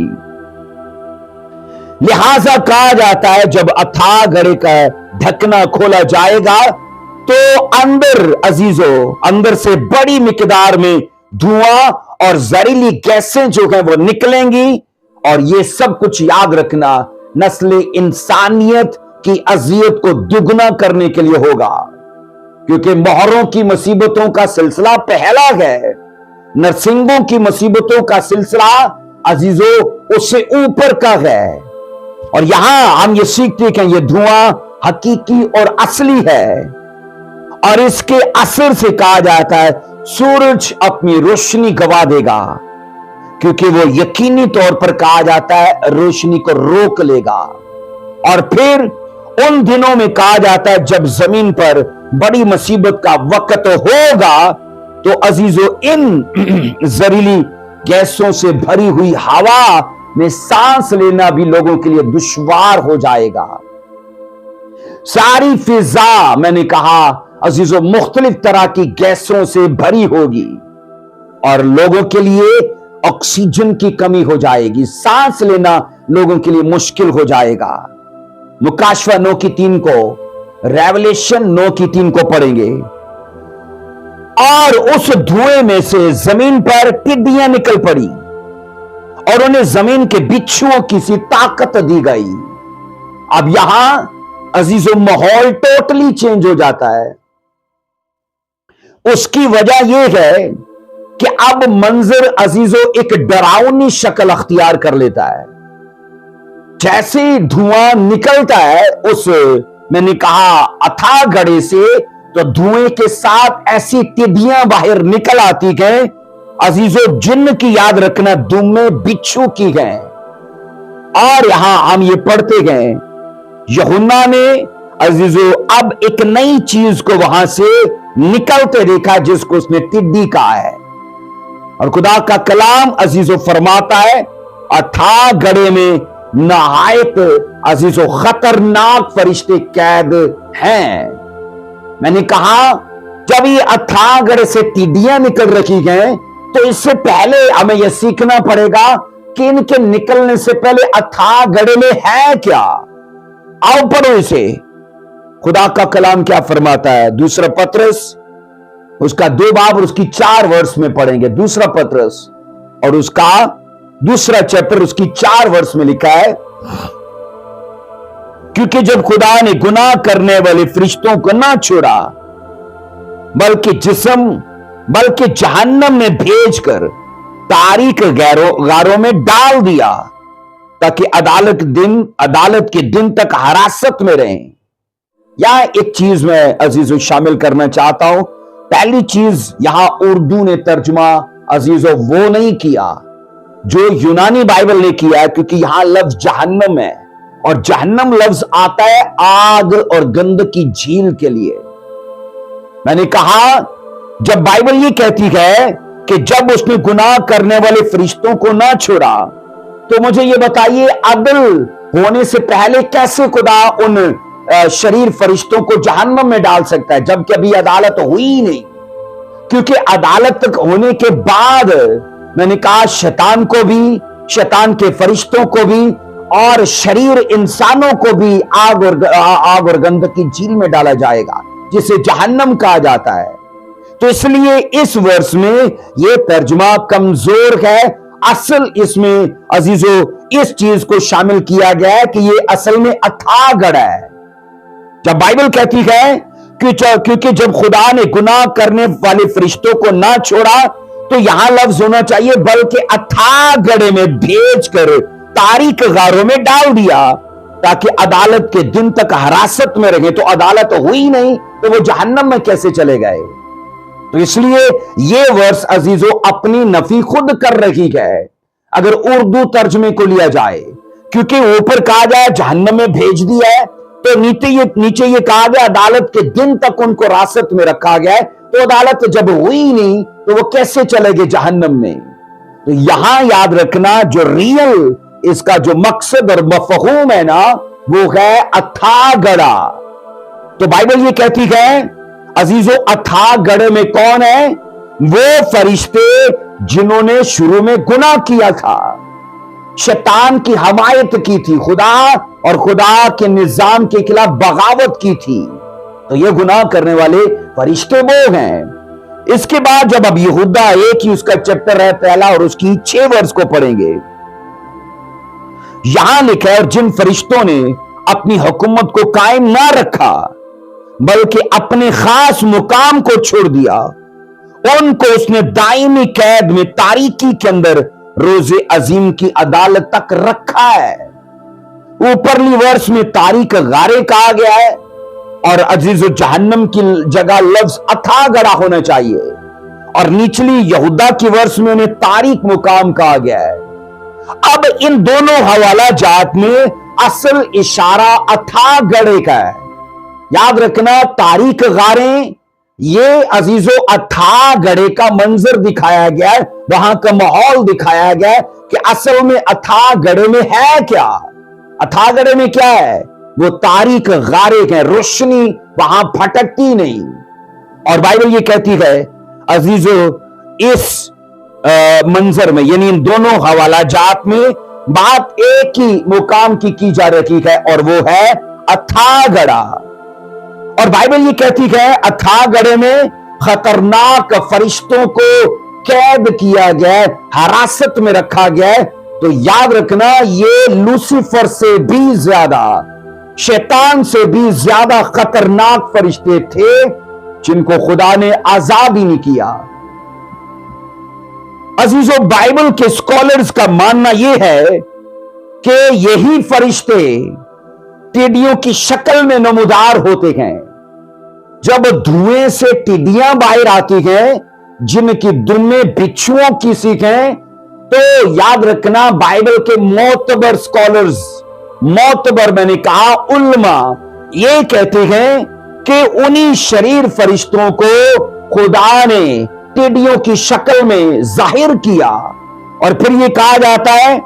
लिहाजा कहा जाता है जब अथाह घड़े का ढकना खोला जाएगा तो अंदर अजीजों, अंदर से बड़ी मिकदार में धुआं और जहरीली गैसें जो है वो निकलेंगी। और ये सब कुछ याद रखना नस्ल इंसानियत की अजियत को दुगना करने के लिए होगा, क्योंकि मोहरों की मुसीबतों का सिलसिला पहला है, नरसिंगों की मुसीबतों का सिलसिला अजीजों उससे ऊपर का है। और यहां हम ये सीखते हैं ये धुआं हकीकी और असली है और इसके असर से कहा जाता है सूरज अपनी रोशनी गवा देगा, क्योंकि वो यकीनी तौर पर कहा जाता है रोशनी को रोक लेगा। और फिर उन दिनों में कहा जाता है जब जमीन पर बड़ी मुसीबत का वक्त होगा तो अजीजों इन जहरीली गैसों से भरी हुई हवा में सांस लेना भी लोगों के लिए दुश्वार हो जाएगा। सारी फिजा, मैंने कहा अजीजों, मुख्तलिफ तरह की गैसों से भरी होगी और लोगों के लिए ऑक्सीजन की कमी हो जाएगी, सांस लेना लोगों के लिए मुश्किल हो जाएगा। मुकाशवा 9:3 को, रेवलेशन 9:3 को पढ़ेंगे। और उस धुएं में से जमीन पर टिड्डियां निकल पड़ी और उन्हें जमीन के बिच्छुओं की सी ताकत दी गई। अब यहां अजीजों माहौल टोटली चेंज हो जाता है। उसकी वजह यह है कि अब मंजर अजीजों एक डरावनी शक्ल अख्तियार कर लेता है। जैसे धुआं निकलता है उस, मैंने कहा, अथाह घड़े से, तो धुएं के साथ ऐसी टिड्डियां बाहर निकल आती गए अजीजों, जिन्न की याद रखना, दुम्मे बिच्छू की गए। और यहां हम ये पढ़ते गए, यूहन्ना ने अजीजों अब एक नई चीज को वहां से निकलते देखा जिसको उसने टिड्डी कहा है। और खुदा का कलाम अजीजों फरमाता है अथाह घड़े में नहायत अजीजों खतरनाक फरिश्ते कैद हैं। मैंने कहा जब ये अथाह घड़े से टिड्डियां निकल रखी गए तो इससे पहले हमें यह सीखना पड़ेगा कि इनके निकलने से पहले अथाह घड़े में है क्या। आओ पढ़ो इसे, खुदा का कलाम क्या फरमाता है। दूसरा पत्रस उसका 2 बाब और उसकी 4 वर्ष में पढ़ेंगे। दूसरा पत्रस और उसका दूसरा चैप्टर उसकी 4 वर्ष में लिखा है, क्योंकि जब खुदा ने गुनाह करने वाले फरिश्तों को ना छोड़ा बल्कि जहन्नम में भेजकर तारीक गारों में डाल दिया ताकि अदालत के दिन तक हिरासत में रहें। या एक चीज मैं अजीजों शामिल करना चाहता हूं, पहली चीज यहां उर्दू ने तर्जुमा अजीजों वो नहीं किया जो यूनानी बाइबल ने किया है, क्योंकि यहां लफ्ज जहन्नम है और जहन्नम लफ्ज आता है आग और गंध की झील के लिए। मैंने कहा जब बाइबल ये कहती है कि जब उसने गुनाह करने वाले फरिश्तों को ना छोड़ा, तो मुझे ये बताइए अदल होने से पहले कैसे खुदा उन शरीर फरिश्तों को जहन्नम में डाल सकता है, जबकि अभी अदालत हुई ही नहीं। क्योंकि अदालत तक होने के बाद मैंने कहा शैतान को भी, शैतान के फरिश्तों को भी और शरीर इंसानों को भी आग और गंध की झील में डाला जाएगा, जिसे जहन्नम कहा जाता है। तो इसलिए इस वर्ष में यह तर्जुमा कमजोर है। असल इसमें अजीजों इस चीज को शामिल किया गया है कि यह असल में अथाह गढ़ है। जब बाइबल कहती है क्योंकि जब खुदा ने गुनाह करने वाले फरिश्तों को ना छोड़ा, तो यहां लफ्ज होना चाहिए बल्कि अथाह गढ़े में भेज कर तारीक गारों में डाल दिया, ताकि अदालत के दिन तक हिरासत में रहे। तो अदालत हुई नहीं तो वो जहन्नम में कैसे चले गए? तो इसलिए यह वर्ष अजीजों अपनी नफी खुद कर रही है अगर उर्दू तर्जमे को लिया जाए, क्योंकि ऊपर कहा जाए जहन्नम में भेज दिया है, तो नीचे ये कहा गया अदालत के दिन तक उनको हिरासत में रखा गया है। तो अदालत जब हुई नहीं तो वो कैसे चले गए जहन्नम में? तो यहां याद रखना जो रियल इसका जो मकसद और मफहूम है ना, वो है अथाह गढ़ा। तो बाइबल ये कहती है अजीजों अथाह गढ़े में कौन है? वो फरिश्ते जिन्होंने शुरू में गुनाह किया था, शैतान की हमायत की थी, खुदा और खुदा के निजाम के खिलाफ बगावत की थी। तो ये गुनाह करने वाले फरिश्ते वो हैं। इसके बाद जब अब यहूदा एक ही उसका चैप्टर है पहला और उसकी 6 वर्ष को पढ़ेंगे, यहां लिखा है और जिन फरिश्तों ने अपनी हुकूमत को कायम ना रखा बल्कि अपने खास मुकाम को छोड़ दिया, उनको उसने दायमी कैद में तारीकी के अंदर रोजे अजीम की अदालत तक रखा है। ऊपरली वर्ष में तारीक गारे कहा गया है और अजीजो जहन्नम की जगह लफ्ज अथाह गढ़ा होना चाहिए, और निचली यहूदा की वर्ष में उन्हें तारीक मुकाम कहा गया है। अब इन दोनों हवाला जात में असल इशारा अथाह गढ़े का है। याद रखना तारीक गारें, ये अजीजों अथाह गढ़े का मंजर दिखाया गया है, वहां का माहौल दिखाया गया है कि असल में अथाह गढ़े में है क्या। अथाह गढ़े में क्या है? वो तारीक गारे है, रोशनी वहां फटकती नहीं। और बाइबल ये कहती है अजीजों इस मंजर में, यानी इन दोनों हवाला जात में बात एक ही मुकाम की जा रही है और वो है अथाह गढ़ा। और बाइबल ये कहती है अथाह गढ़े में खतरनाक फरिश्तों को कैद किया गया है, हिरासत में रखा गया है। तो याद रखना ये लूसीफर से भी ज्यादा, शैतान से भी ज्यादा खतरनाक फरिश्ते थे जिनको खुदा ने आजाद ही नहीं किया। अजीजों बाइबल के स्कॉलर्स का मानना यह है कि यही फरिश्ते टिड्डियों की शक्ल में नमूदार होते हैं। जब धुएं से टिड्डियां बाहर आती हैं जिनकी दुम्मे बिच्छुओं की सीख है, तो याद रखना बाइबल के मोतबर स्कॉलर्स, मोतबर मैंने कहा उल्मा, ये कहते हैं कि उन्हीं शरीर फरिश्तों को खुदा ने टिड्डियों की शक्ल में जाहिर किया। और फिर ये कहा जाता है,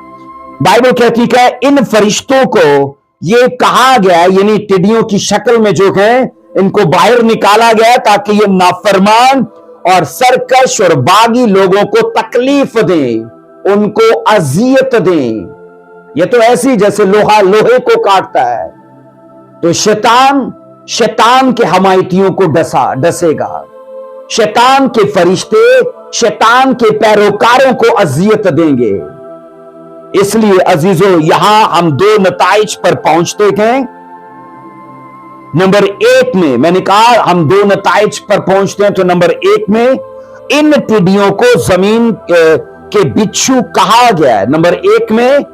बाइबल कहती है इन फरिश्तों को ये कहा गया, यानी टिड्डियों की शक्ल में जो है इनको बाहर निकाला गया ताकि ये नाफरमान और सरकश और बागी लोगों को तकलीफ दें, उनको अजियत दें। ये तो ऐसी जैसे लोहा लोहे को काटता है। तो शैतान के हमायतियों को डसेगा, शैतान के फरिश्ते शैतान के पैरोकारों को अजियत देंगे। इसलिए अजीजों यहां हम 2 नताइज पर पहुंचते हैं। नंबर 1 में मैंने कहा हम 2 नताइज पर पहुंचते हैं। तो नंबर 1 में इन टिड्डियों को जमीन के बिच्छू कहा गया है। नंबर 1 में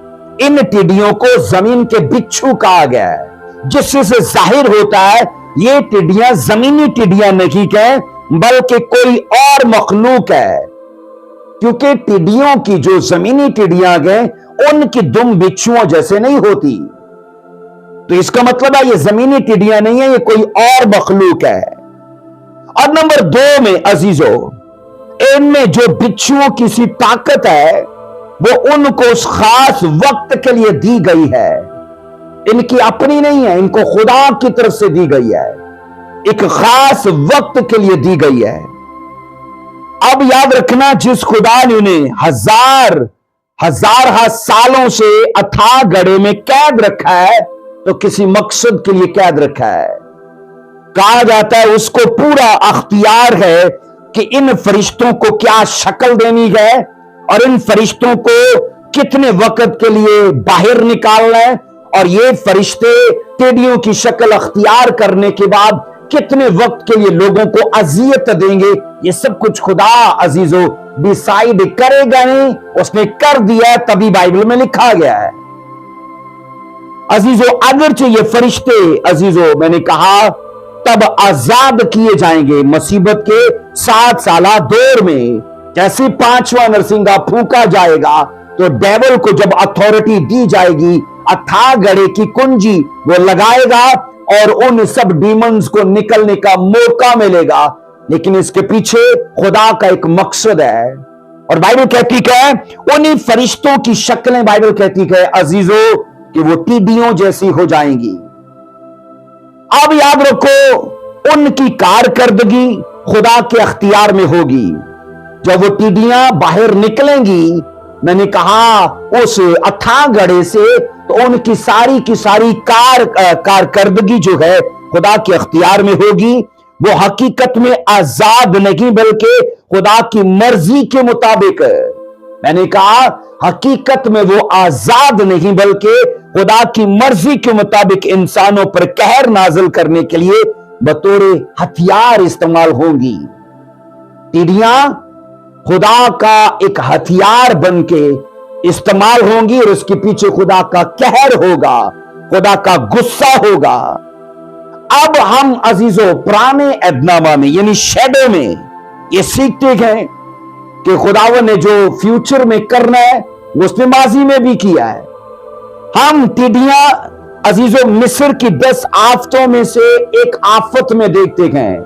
इन टिड्डियों को जमीन के बिच्छू कहा गया है, जिससे जाहिर होता है ये टिड्डियां जमीनी टिड्डियां नहीं है, बल्कि कोई और मखलूक है, क्योंकि टिड्डियों की जो जमीनी टिड्डियां हैं उनकी दुम बिच्छुओं जैसे नहीं होती। तो इसका मतलब है ये जमीनी टिड्डियां नहीं है, ये कोई और मखलूक है। और नंबर 2 में अजीजों, इनमें जो बिच्छुओं की सी ताकत है वो उनको उस खास वक्त के लिए दी गई है, इनकी अपनी नहीं है, इनको खुदा की तरफ से दी गई है, एक खास वक्त के लिए दी गई है। अब याद रखना, जिस खुदा ने उन्हें हजार सालों से अथाह गड्ढे में कैद रखा है तो किसी मकसद के लिए कैद रखा है। कहा जाता है उसको पूरा अख्तियार है कि इन फरिश्तों को क्या शक्ल देनी है और इन फरिश्तों को कितने वक्त के लिए बाहर निकालना है, और ये फरिश्ते टिड्डियों की शक्ल अख्तियार करने के बाद कितने वक्त के लिए लोगों को अजियत देंगे, ये सब कुछ खुदा अजीजों डिसाइड करेगा नहीं, उसने कर दिया है, तभी बाइबल में लिखा गया है। अजीजों अगरचे ये फरिश्ते अजीजों मैंने कहा तब आजाद किए जाएंगे मुसीबत के 7 साला दौर में। जैसे 5वां नरसिंगा फूंका जाएगा तो डेविल को जब अथॉरिटी दी जाएगी, अथाह गड्ढे की कुंजी वो लगाएगा और उन सब डीमंस को निकलने का मौका मिलेगा। लेकिन इसके पीछे खुदा का एक मकसद है, और बाइबल कहती है उन्हीं फरिश्तों की शक्लें बाइबल कहती है अजीजों कि वो टिड्डियों जैसी हो जाएंगी। अब याद रखो, उनकी कारकर्दगी खुदा के अख्तियार में होगी। जब वो टिड्डियां बाहर निकलेंगी, मैंने कहा उस अथाह गड्ढे से, तो उनकी सारी की सारी कारकर्दगी जो है खुदा के अख्तियार में होगी। वो हकीकत में आजाद नहीं बल्कि खुदा की मर्जी के मुताबिक, मैंने कहा हकीकत में वो आजाद नहीं बल्कि खुदा की मर्जी के मुताबिक इंसानों पर कहर नाजिल करने के लिए बतौर हथियार इस्तेमाल होंगी। टिड्डियां खुदा का एक हथियार बन के इस्तेमाल होंगी और उसके पीछे खुदा का कहर होगा, खुदा का गुस्सा होगा। अब हम अजीजों पुराने एदनामा में यानी शैडो में ये सीखते हैं कि खुदावन ने जो फ्यूचर में करना है वो उसने माजी में भी किया है। हम टिड्डियां अजीजों मिस्र की 10 आफतों में से एक आफत में देखते हैं।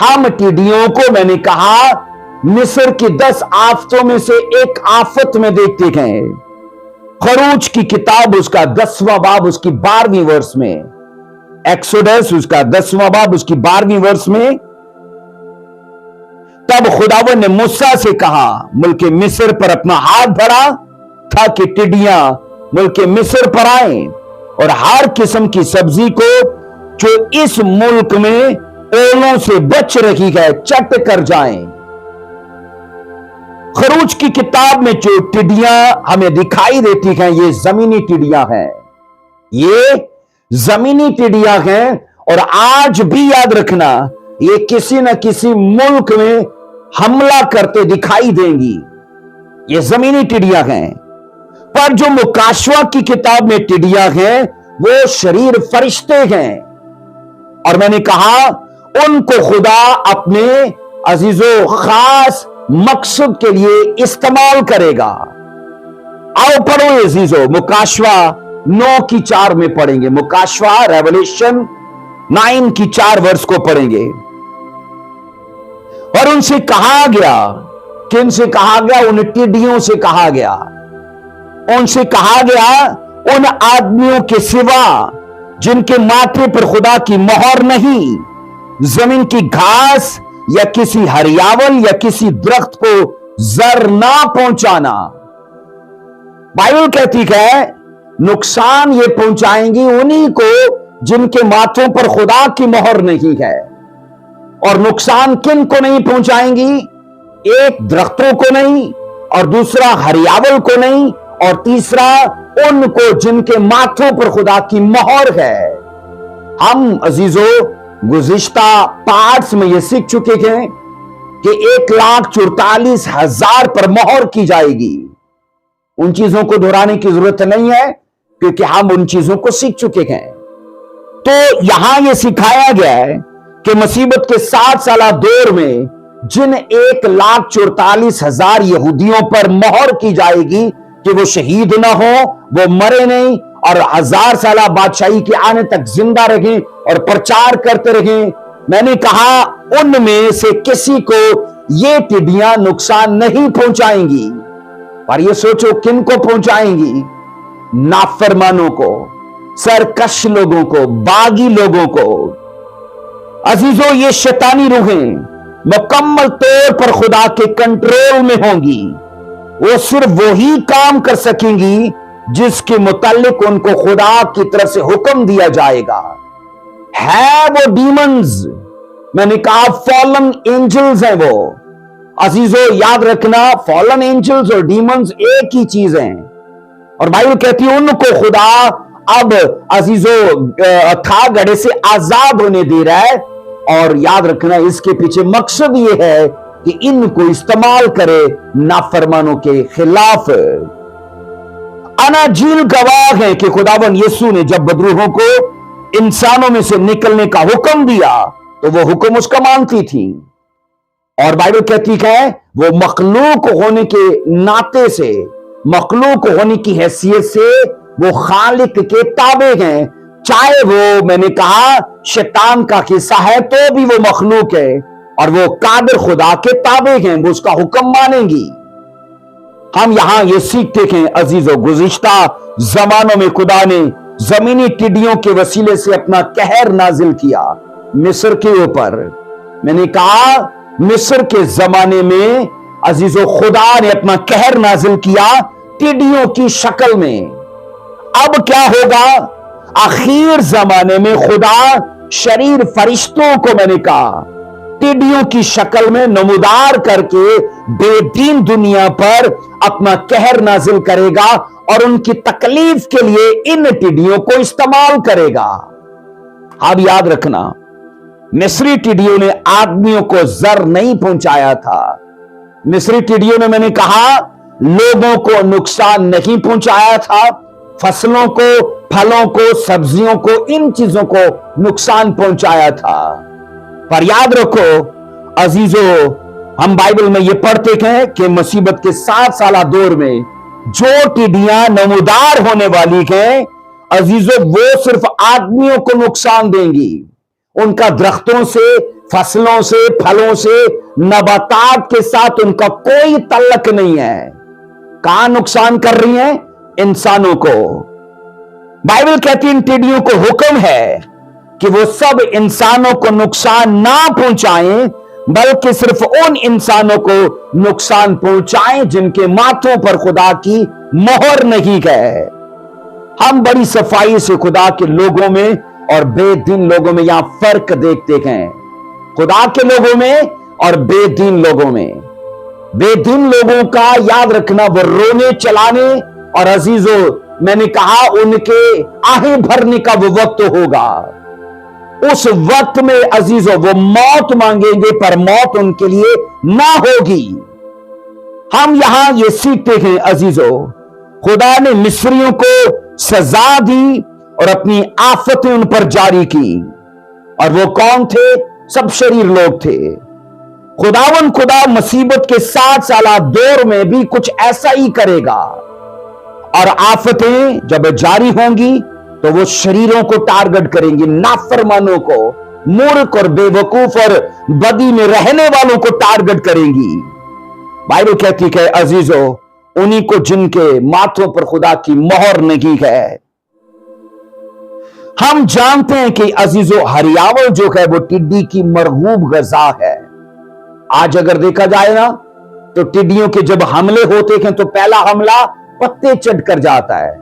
हम टिड्डियों को मैंने कहा मिस्र की 10 आफतों में से एक आफत में देखते हैं। खरूज की किताब उसका 10वां बाब उसकी 12वीं वर्ष में, एक्सोडस उसका 10वां बाब उसकी 12वीं वर्ष में, तब खुदावन ने मूसा से कहा मुल्क मिस्र पर अपना हाथ बढ़ा था कि टिड्डियां मुल्क मिस्र पर आए और हर किस्म की सब्जी को जो इस मुल्क में ओलों से बच रही है चट कर जाएं। खरूज की किताब में जो टिड्डियां हमें दिखाई देती हैं ये जमीनी टिड्डियां हैं, ये जमीनी टिड्डियां हैं। और आज भी याद रखना ये किसी न किसी मुल्क में हमला करते दिखाई देंगी, ये जमीनी टिड्डियां हैं। पर जो मुकाशवा की किताब में टिड्डियां हैं वो शरीर फरिश्ते हैं, और मैंने कहा उनको खुदा अपने अजीजों खास मकसद के लिए इस्तेमाल करेगा। आओ पढ़ो अजीजों, मुकाशवा 9:4 में पढ़ेंगे, मुकाशवा रेवलेशन 9:4 वर्ष को पढ़ेंगे। और उनसे कहा गया, किन से कहा गया? उन टिड्डियों से कहा गया, उनसे कहा गया उन आदमियों के सिवा जिनके माथे पर खुदा की मोहर नहीं, जमीन की घास या किसी हरियावल या किसी दरख्त को जर ना पहुंचाना। बाइबल कहती है नुकसान ये पहुंचाएंगी उन्हीं को जिनके माथों पर खुदा की मोहर नहीं है। और नुकसान किन को नहीं पहुंचाएंगी? एक दरख्तों को नहीं, और दूसरा हरियावल को नहीं, और तीसरा उनको जिनके माथों पर खुदा की मोहर है। हम अजीजों गुज़िश्ता पार्ट्स में यह सीख चुके हैं कि 1,44,000 पर मोहर की जाएगी। उन चीजों को दोहराने की जरूरत नहीं है क्योंकि हम उन चीजों को सीख चुके हैं। तो यहां यह सिखाया गया है کہ مصیبت کے 7 سالہ دور میں جن 1,44,000 یہودیوں پر مہر کی جائے گی کہ وہ شہید نہ ہو، وہ مرے نہیں اور 1000 سالہ بادشاہی کے آنے تک زندہ رہیں اور پرچار کرتے رہیں، میں نے کہا ان میں سے کسی کو یہ ٹڈیاں نقصان نہیں پہنچائیں گی۔ اور یہ سوچو کن کو پہنچائیں گی؟ نافرمانوں کو، سرکش لوگوں کو، باغی لوگوں کو۔ عزیزو، یہ شیطانی روحیں مکمل طور پر خدا کے کنٹرول میں ہوں گی۔ وہ صرف وہی کام کر سکیں گی جس کے متعلق ان کو خدا کی طرف سے حکم دیا جائے گا۔ ہے وہ ڈیمنز، میں نے کہا فالن اینجلز ہیں وہ۔ عزیزو یاد رکھنا، فالن اینجلز اور ڈیمنز ایک ہی چیز ہیں، اور بائبل کہتی ہے ان کو خدا اب عزیزو تھا گڑھے سے آزاد ہونے دے رہا ہے، اور یاد رکھنا اس کے پیچھے مقصد یہ ہے کہ ان کو استعمال کرے نافرمانوں کے خلاف۔ اناجیل گواہ ہے کہ خداوند یسوع نے جب بدروحوں کو انسانوں میں سے نکلنے کا حکم دیا تو وہ حکم اس کا مانتی تھی، اور بائبل کہتی ہے وہ مخلوق ہونے کے ناطے سے، مخلوق ہونے کی حیثیت سے وہ خالق کے تابع ہیں، چاہے وہ میں نے کہا شیطان کا حصہ ہے تو بھی وہ مخلوق ہے، اور وہ قادر خدا کے تابع ہیں، وہ اس کا حکم مانیں گی۔ ہم یہاں یہ سیکھتے ہیں عزیزو، گزشتہ زمانوں میں خدا نے زمینی ٹڈیوں کے وسیلے سے اپنا قہر نازل کیا مصر کے اوپر۔ میں نے کہا مصر کے زمانے میں عزیزو خدا نے اپنا قہر نازل کیا ٹڈیوں کی شکل میں۔ اب کیا ہوگا؟ آخر زمانے میں خدا شریر فرشتوں کو میں نے کہا ٹڈیوں کی شکل میں نمودار کر کے بے دین دنیا پر اپنا قہر نازل کرے گا، اور ان کی تکلیف کے لیے ان ٹڈیوں کو استعمال کرے گا۔ اب یاد رکھنا، مصری ٹڈیوں نے آدمیوں کو زر نہیں پہنچایا تھا، مصری ٹڈیوں نے میں نے کہا لوگوں کو نقصان نہیں پہنچایا تھا، فصلوں کو، پھلوں کو، سبزیوں کو، ان چیزوں کو نقصان پہنچایا تھا۔ پر یاد رکھو عزیزو، ہم بائبل میں یہ پڑھتے ہیں کہ مصیبت کے 7 سالہ دور میں جو ٹڈیاں نمودار ہونے والی ہیں عزیزو، وہ صرف آدمیوں کو نقصان دیں گی، ان کا درختوں سے، فصلوں سے، پھلوں سے، نباتات کے ساتھ ان کا کوئی تعلق نہیں ہے۔ کہاں نقصان کر رہی ہیں؟ انسانوں کو۔ بائبل کہتی ہے ان ٹڈیوں کو حکم ہے کہ وہ سب انسانوں کو نقصان نہ پہنچائیں، بلکہ صرف ان انسانوں کو نقصان پہنچائیں جن کے ماتھوں پر خدا کی مہر نہیں ہے۔ ہم بڑی صفائی سے خدا کے لوگوں میں اور بے دین لوگوں میں یہاں فرق دیکھتے ہیں، خدا کے لوگوں میں اور بے دین لوگوں میں۔ بے دین لوگوں کا یاد رکھنا وہ رونے چلانے اور عزیزو میں نے کہا ان کے آہیں بھرنے کا وہ وقت ہوگا، اس وقت میں عزیزو وہ موت مانگیں گے پر موت ان کے لیے نہ ہوگی۔ ہم یہاں یہ سیکھتے ہیں عزیزو، خدا نے مصریوں کو سزا دی اور اپنی آفتیں ان پر جاری کی، اور وہ کون تھے؟ سب شریر لوگ تھے۔ خدا مصیبت کے 7 سالہ دور میں بھی کچھ ایسا ہی کرے گا، اور آفتیں جب جاری ہوں گی تو وہ شریروں کو ٹارگٹ کریں گی، نافرمانوں کو، مورخ اور بے وقوف اور بدی میں رہنے والوں کو ٹارگٹ کریں گی۔ بائبل کہتی کہ عزیزو انہی کو جن کے ماتھوں پر خدا کی مہر نہیں ہے۔ ہم جانتے ہیں کہ عزیزو ہریاول جو ہے وہ ٹڈی کی مرغوب غذا ہے۔ آج اگر دیکھا جائے نا تو ٹڈیوں کے جب حملے ہوتے ہیں تو پہلا حملہ پتے چٹ کر جاتا ہے،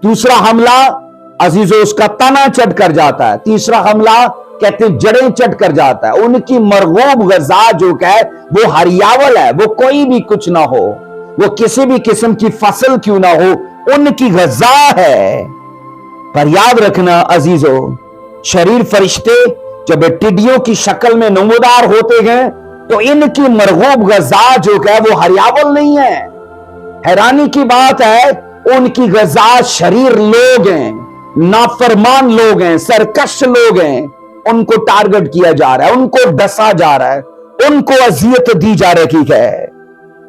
دوسرا حملہ عزیزو اس کا تنا چٹ کر جاتا ہے، تیسرا حملہ کہتے ہیں جڑیں چٹ کر جاتا ہے۔ ان کی مرغوب غذا جو ہے وہ ہریاول ہے، وہ کوئی بھی کچھ نہ ہو، وہ کسی بھی قسم کی فصل کیوں نہ ہو، ان کی غذا ہے۔ پر یاد رکھنا عزیزو، شریر فرشتے جب ٹڈیوں کی شکل میں نمودار ہوتے ہیں تو ان کی مرغوب غذا جو ہے وہ ہریاول نہیں ہے۔ حیرانی کی بات ہے ان کی غذا شریر لوگ ہیں، نافرمان لوگ ہیں، سرکش لوگ ہیں، उनको टारगेट किया जा रहा है, उनको डसा जा रहा है, उनको अजियत दी जा रही है।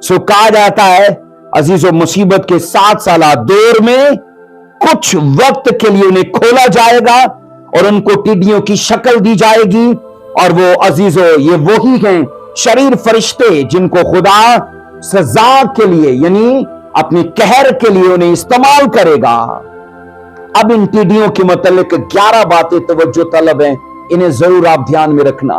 सो कहा जाता है अजीजों, मुसीबत के 7 साला दौर में कुछ वक्त के लिए उन्हें खोला जाएगा और उनको टिड्डियों की शक्ल दी जाएगी। और वो अजीजों, ये वही हैं शरीर फरिश्ते जिनको खुदा सजा के लिए यानी अपने कहर के लिए उन्हें इस्तेमाल करेगा। अब इन टिड्डियों के मतलब 11 बातें तवज्जो तलब हैं, इन्हें जरूर आप ध्यान में रखना।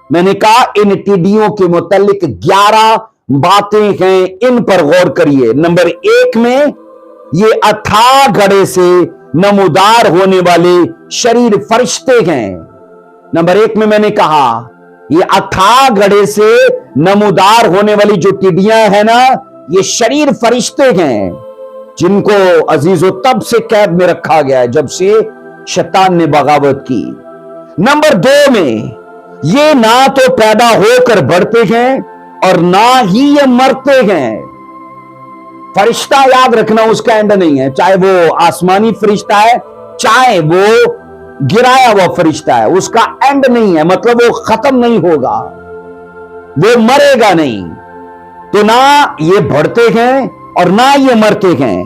मैंने कहा इन टिड्डियों के मतलब 11 बातें हैं, इन पर गौर करिए। नंबर 1 में ये अथाह घड़े से नमूदार होने वाले शरीर फरिश्ते हैं। नंबर 1 में मैंने कहा ये अथाह घड़े से नमूदार होने वाली जो टिड्डियां हैं ना, ये शरीर फरिश्ते हैं जिनको अजीजों तब से कैद में रखा गया है जब से शैतान ने बगावत की। नंबर 2 में ये ना तो पैदा होकर बढ़ते हैं और ना ही ये मरते हैं। फरिश्ता याद रखना उसका एंड नहीं है, चाहे वो आसमानी फरिश्ता है चाहे वो गिराया हुआ फरिश्ता है, उसका एंड नहीं है, मतलब वो खत्म नहीं होगा, वो मरेगा नहीं। तो ना ये बढ़ते हैं और ना ये मरते हैं।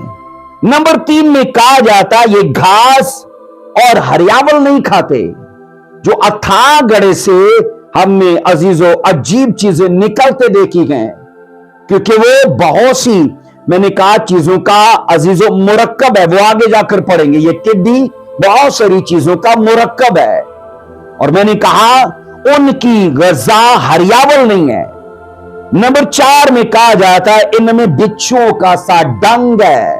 नंबर 3 में कहा जाता ये घास और हरियावल नहीं खाते। जो अथाह गढ़े से हमने अजीजों अजीब चीजें निकलते देखी हैं, क्योंकि वो बहुत सी मैंने कहा चीजों का अजीजों मुरक्कब है, वो आगे जाकर पढ़ेंगे। ये टिड्डी बहुत सारी चीजों का मुरक्कब है और मैंने कहा उनकी गजा हरियावल नहीं है। नंबर 4 में कहा जाता है इनमें बिच्छुओं का सा डंग है,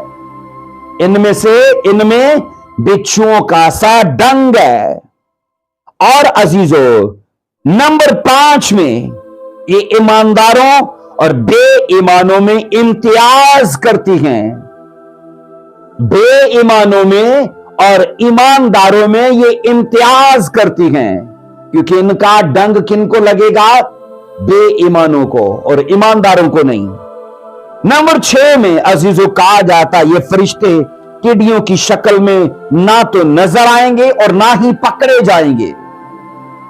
इनमें बिच्छुओं का सा डंग है। और अजीजों नंबर 5 में ये ईमानदारों और बेईमानों में इम्तियाज करती हैं। बेईमानों में और ईमानदारों में ये इम्तियाज करती हैं, क्योंकि इनका डंग किनको लगेगा? बेईमानों को और ईमानदारों को नहीं। नंबर 6 में अजीजों कहा जाता ये फरिश्ते टिड्डियों की शक्ल में ना तो नजर आएंगे और ना ही पकड़े जाएंगे।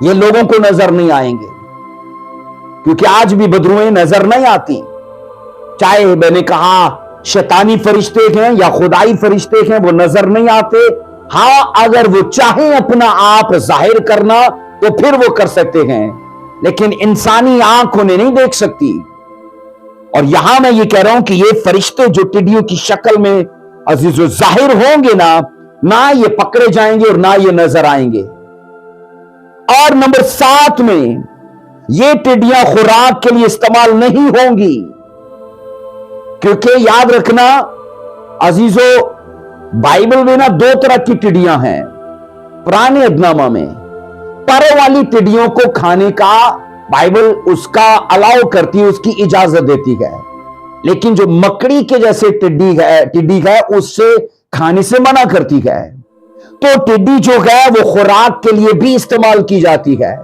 ये लोगों को नजर नहीं आएंगे, क्योंकि आज भी बदरुएं नजर नहीं आती। चाहे मैंने कहा शैतानी फरिश्ते हैं या खुदाई फरिश्ते हैं, वो नजर नहीं आते। हाँ, अगर वो चाहें अपना आप जाहिर करना तो फिर वो कर सकते हैं, लेकिन इंसानी आंख उन्हें नहीं देख सकती। और यहां मैं ये कह रहा हूं कि ये फरिश्ते जो टिड्डियों की शक्ल में अजीजों जाहिर होंगे ना ये पकड़े जाएंगे और ना ये नजर आएंगे। और नंबर 7 में ये टिड्डियां खुराक के लिए इस्तेमाल नहीं होंगी, क्योंकि याद रखना अजीजों बाइबल में ना 2 तरह की टिड्डियां हैं। पुराने अदनामा में पर वाली टिड्डियों को खाने का बाइबल उसका अलाउ करती है, उसकी इजाजत देती है, लेकिन जो मकड़ी के जैसे टिड्डी है उससे खाने से मना करती है। तो टिड्डी जो है वो खुराक के लिए भी इस्तेमाल की जाती है।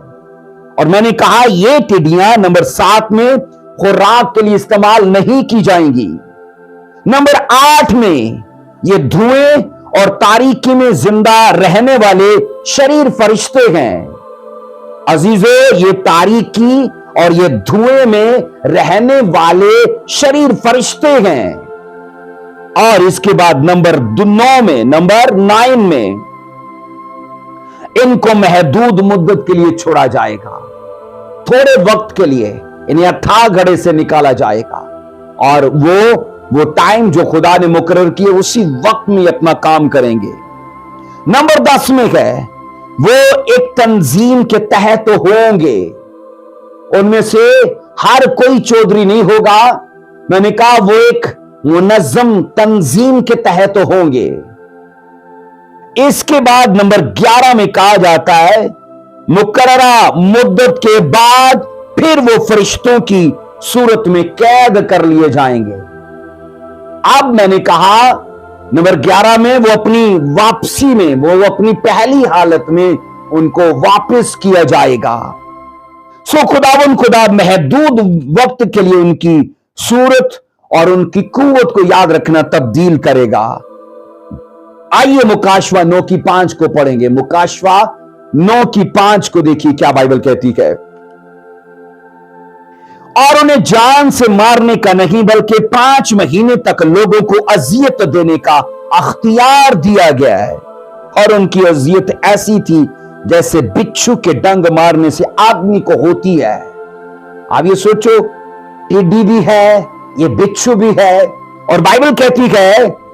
और मैंने कहा ये टिड्डियां नंबर 7 में खुराक के लिए इस्तेमाल नहीं की जाएंगी। नंबर 8 में ये धुएं और तारीकी में जिंदा रहने वाले शरीर फरिश्ते हैं। अजीजों ये तारीकी और ये धुएं में रहने वाले शरीर फरिश्ते हैं। और इसके बाद नंबर 9 में इनको महदूद मुद्दत के लिए छोड़ा जाएगा, थोड़े वक्त के लिए इन्हें अथाह घड़े से निकाला जाएगा और वो टाइम जो खुदा ने मुकर्रर किए उसी वक्त में अपना काम करेंगे। नंबर 10 में है वो एक तंजीम के तहत होंगे, उनमें से हर कोई चौधरी नहीं होगा। मैंने कहा वो एक मुनज़्ज़म तंजीम के तहत होंगे। इसके बाद नंबर 11 में कहा जाता है मुकर्ररा मुद्दत के बाद फिर वो फरिश्तों की सूरत में कैद कर लिए जाएंगे। अब मैंने कहा नंबर 11 में वो अपनी वापसी में वो अपनी पहली हालत में उनको वापस किया जाएगा। सो खुदा महदूद वक्त के लिए उनकी सूरत और उनकी कुव्वत को याद रखना तब्दील करेगा। आइए मुकाशवा 9 की 5 को पढ़ेंगे। मुकाशवा 9:5 को देखिए क्या बाइबल कहती है। और उन्हें जान से मारने का नहीं बल्कि 5 महीने तक लोगों को अजियत देने का अख्तियार दिया गया है। और उनकी अजियत ऐसी थी जैसे बिच्छू के डंग मारने से आदमी को होती है। आप ये सोचो, टिड्डी भी है, ये बिच्छू भी है, और बाइबल कहती है,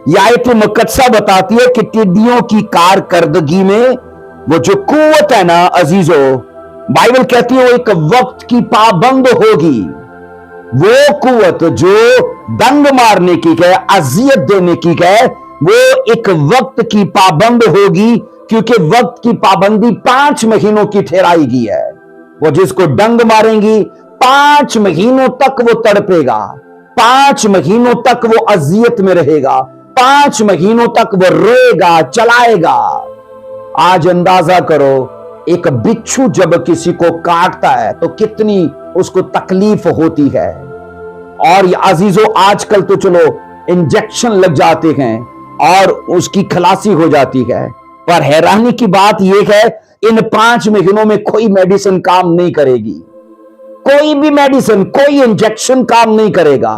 यह आयत मुकद्दसा बताती है कि टिड्डियों की कारकर्दगी में वो जो कुव्वत है ना अजीजों, बाइबल कहती है वो एक वक्त की पाबंद होगी। वो कुव्वत जो डंग मारने की है, अजियत देने की है, वो एक वक्त की पाबंद होगी, क्योंकि वक्त की पाबंदी 5 महीनों की ठहराई गई है। वो जिसको डंग मारेंगी 5 महीनों तक वो तड़पेगा, 5 महीनों तक वो अजियत में रहेगा, 5 महीनों तक वो रोएगा, चलाएगा। आज अंदाजा करो, एक बिच्छू जब किसी को काटता है तो कितनी उसको तकलीफ होती है। और अजीजों, आजकल तो चलो इंजेक्शन लग जाते हैं और उसकी खलासी हो जाती है, पर हैरानी की बात यह है, इन 5 महीनों में कोई मेडिसिन काम नहीं करेगी, कोई भी मेडिसिन, कोई इंजेक्शन काम नहीं करेगा।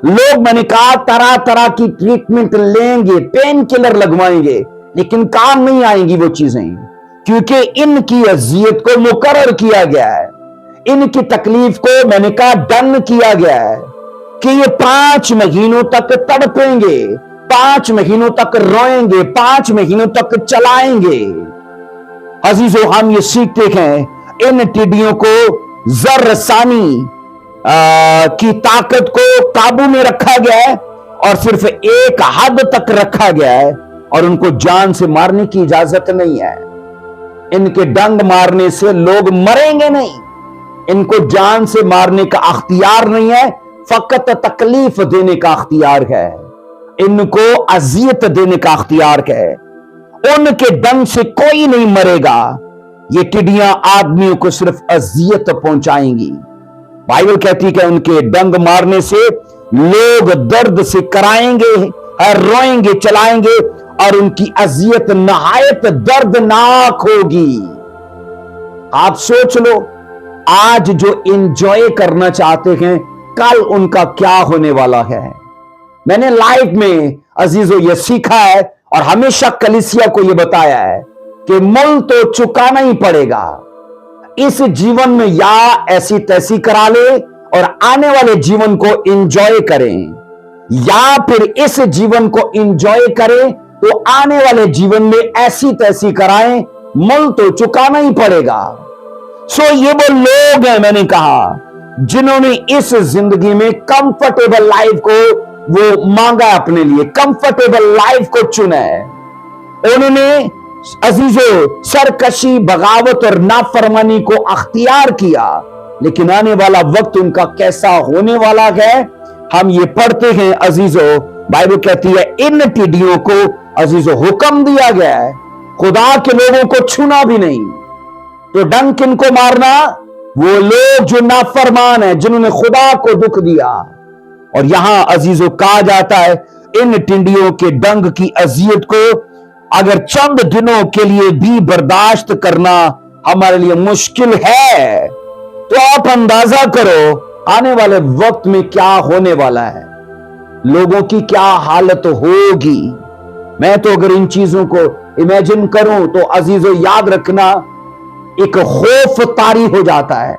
लोग, मैंने कहा, तरह तरह की ट्रीटमेंट लेंगे, पेन किलर लगवाएंगे, लेकिन काम नहीं आएंगी वो चीजें, क्योंकि इनकी अजियत को मुकर्रर किया गया है, इनकी तकलीफ को, मैंने कहा, डन किया गया है कि ये 5 महीनों तक तड़पेंगे, 5 महीनों तक रोएंगे, 5 महीनों तक चलाएंगे। अजीजों, हम ये सीखते हैं इन टिड्डियों को जर्रसानी की ताकत को काबू में रखा गया है और सिर्फ एक हद तक रखा गया है, और उनको जान से मारने की इजाजत नहीं है। इनके डंग मारने से लोग मरेंगे नहीं, इनको जान से मारने का अख्तियार नहीं है, फकत तकलीफ देने का अख्तियार है, इनको अजियत देने का अख्तियार है। उनके डंग से कोई नहीं मरेगा, ये टिड्डियां आदमियों को सिर्फ अजियत पहुंचाएंगी। बाइबल कहती है उनके डंग मारने से लोग दर्द से कराएंगे, रोएंगे, चलाएंगे, और उनकी अजियत नहायत दर्दनाक होगी। आप सोच लो, आज जो एंजॉय करना चाहते हैं, कल उनका क्या होने वाला है। मैंने लाइफ में अजीजों ये सीखा है और हमेशा कलीसिया को ये बताया है कि मुल तो चुकाना ही पड़ेगा। इस जीवन में या ऐसी तैसी करा ले और आने वाले जीवन को एंजॉय करें, या फिर इस जीवन को एंजॉय करें तो आने वाले जीवन में ऐसी तैसी कराएं, मुल तो चुकाना ही पड़ेगा। सो ये वो लोग हैं, मैंने कहा, जिन्होंने इस जिंदगी में कंफर्टेबल लाइफ को वो मांगा, अपने लिए कंफर्टेबल लाइफ को चुना है। उन्होंने अजीजों सरकशी, बगावत और नाफरमानी को अख्तियार किया, लेकिन आने वाला वक्त उनका कैसा होने वाला है हम ये पढ़ते हैं अजीजों। बाइबल कहती है इन टिड्डियों को अजीजों हुक्म दिया गया है खुदा के लोगों को छूना भी नहीं। तो डंक किनको मारना? वो लोग जो नाफरमान है, जिन्होंने खुदा को दुख दिया। और यहां अजीजों कहा जाता है इन टिड्डियों के डंक की अजियत को अगर चंद दिनों के लिए भी बर्दाश्त करना हमारे लिए मुश्किल है, तो आप अंदाजा करो आने वाले वक्त में क्या होने वाला है, लोगों की क्या हालत होगी। मैं तो अगर इन चीजों को इमेजिन करूं तो अजीजों याद रखना एक खौफ तारी हो जाता है।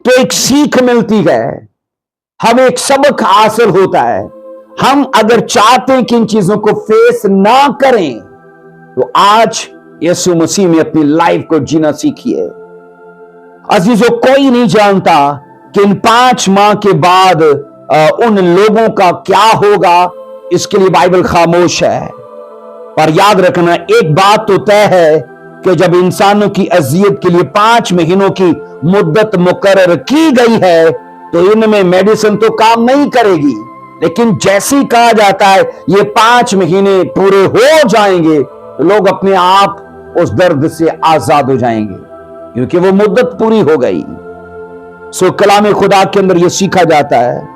तो एक सीख मिलती है, हमें एक सबक हासिल होता है। हम अगर चाहते हैं कि इन चीजों को फेस ना करें तो आज यीशु मसीह में अपनी लाइफ को जीना सीखिए। अजीजों कोई नहीं जानता कि इन 5 माह के बाद उन लोगों का क्या होगा, इसके लिए बाइबल खामोश है। पर याद रखना एक बात तो तय है कि जब इंसानों की अजियत के लिए 5 महीनों की मुद्दत मुकर्रर की गई है तो इनमें मेडिसिन तो काम नहीं करेगी, लेकिन जैसे ही कहा जाता है ये 5 महीने पूरे हो जाएंगे तो लोग अपने आप उस दर्द से आजाद हो जाएंगे क्योंकि वो मुद्दत पूरी हो गई। सो कलाम खुदा के अंदर यह सीखा जाता है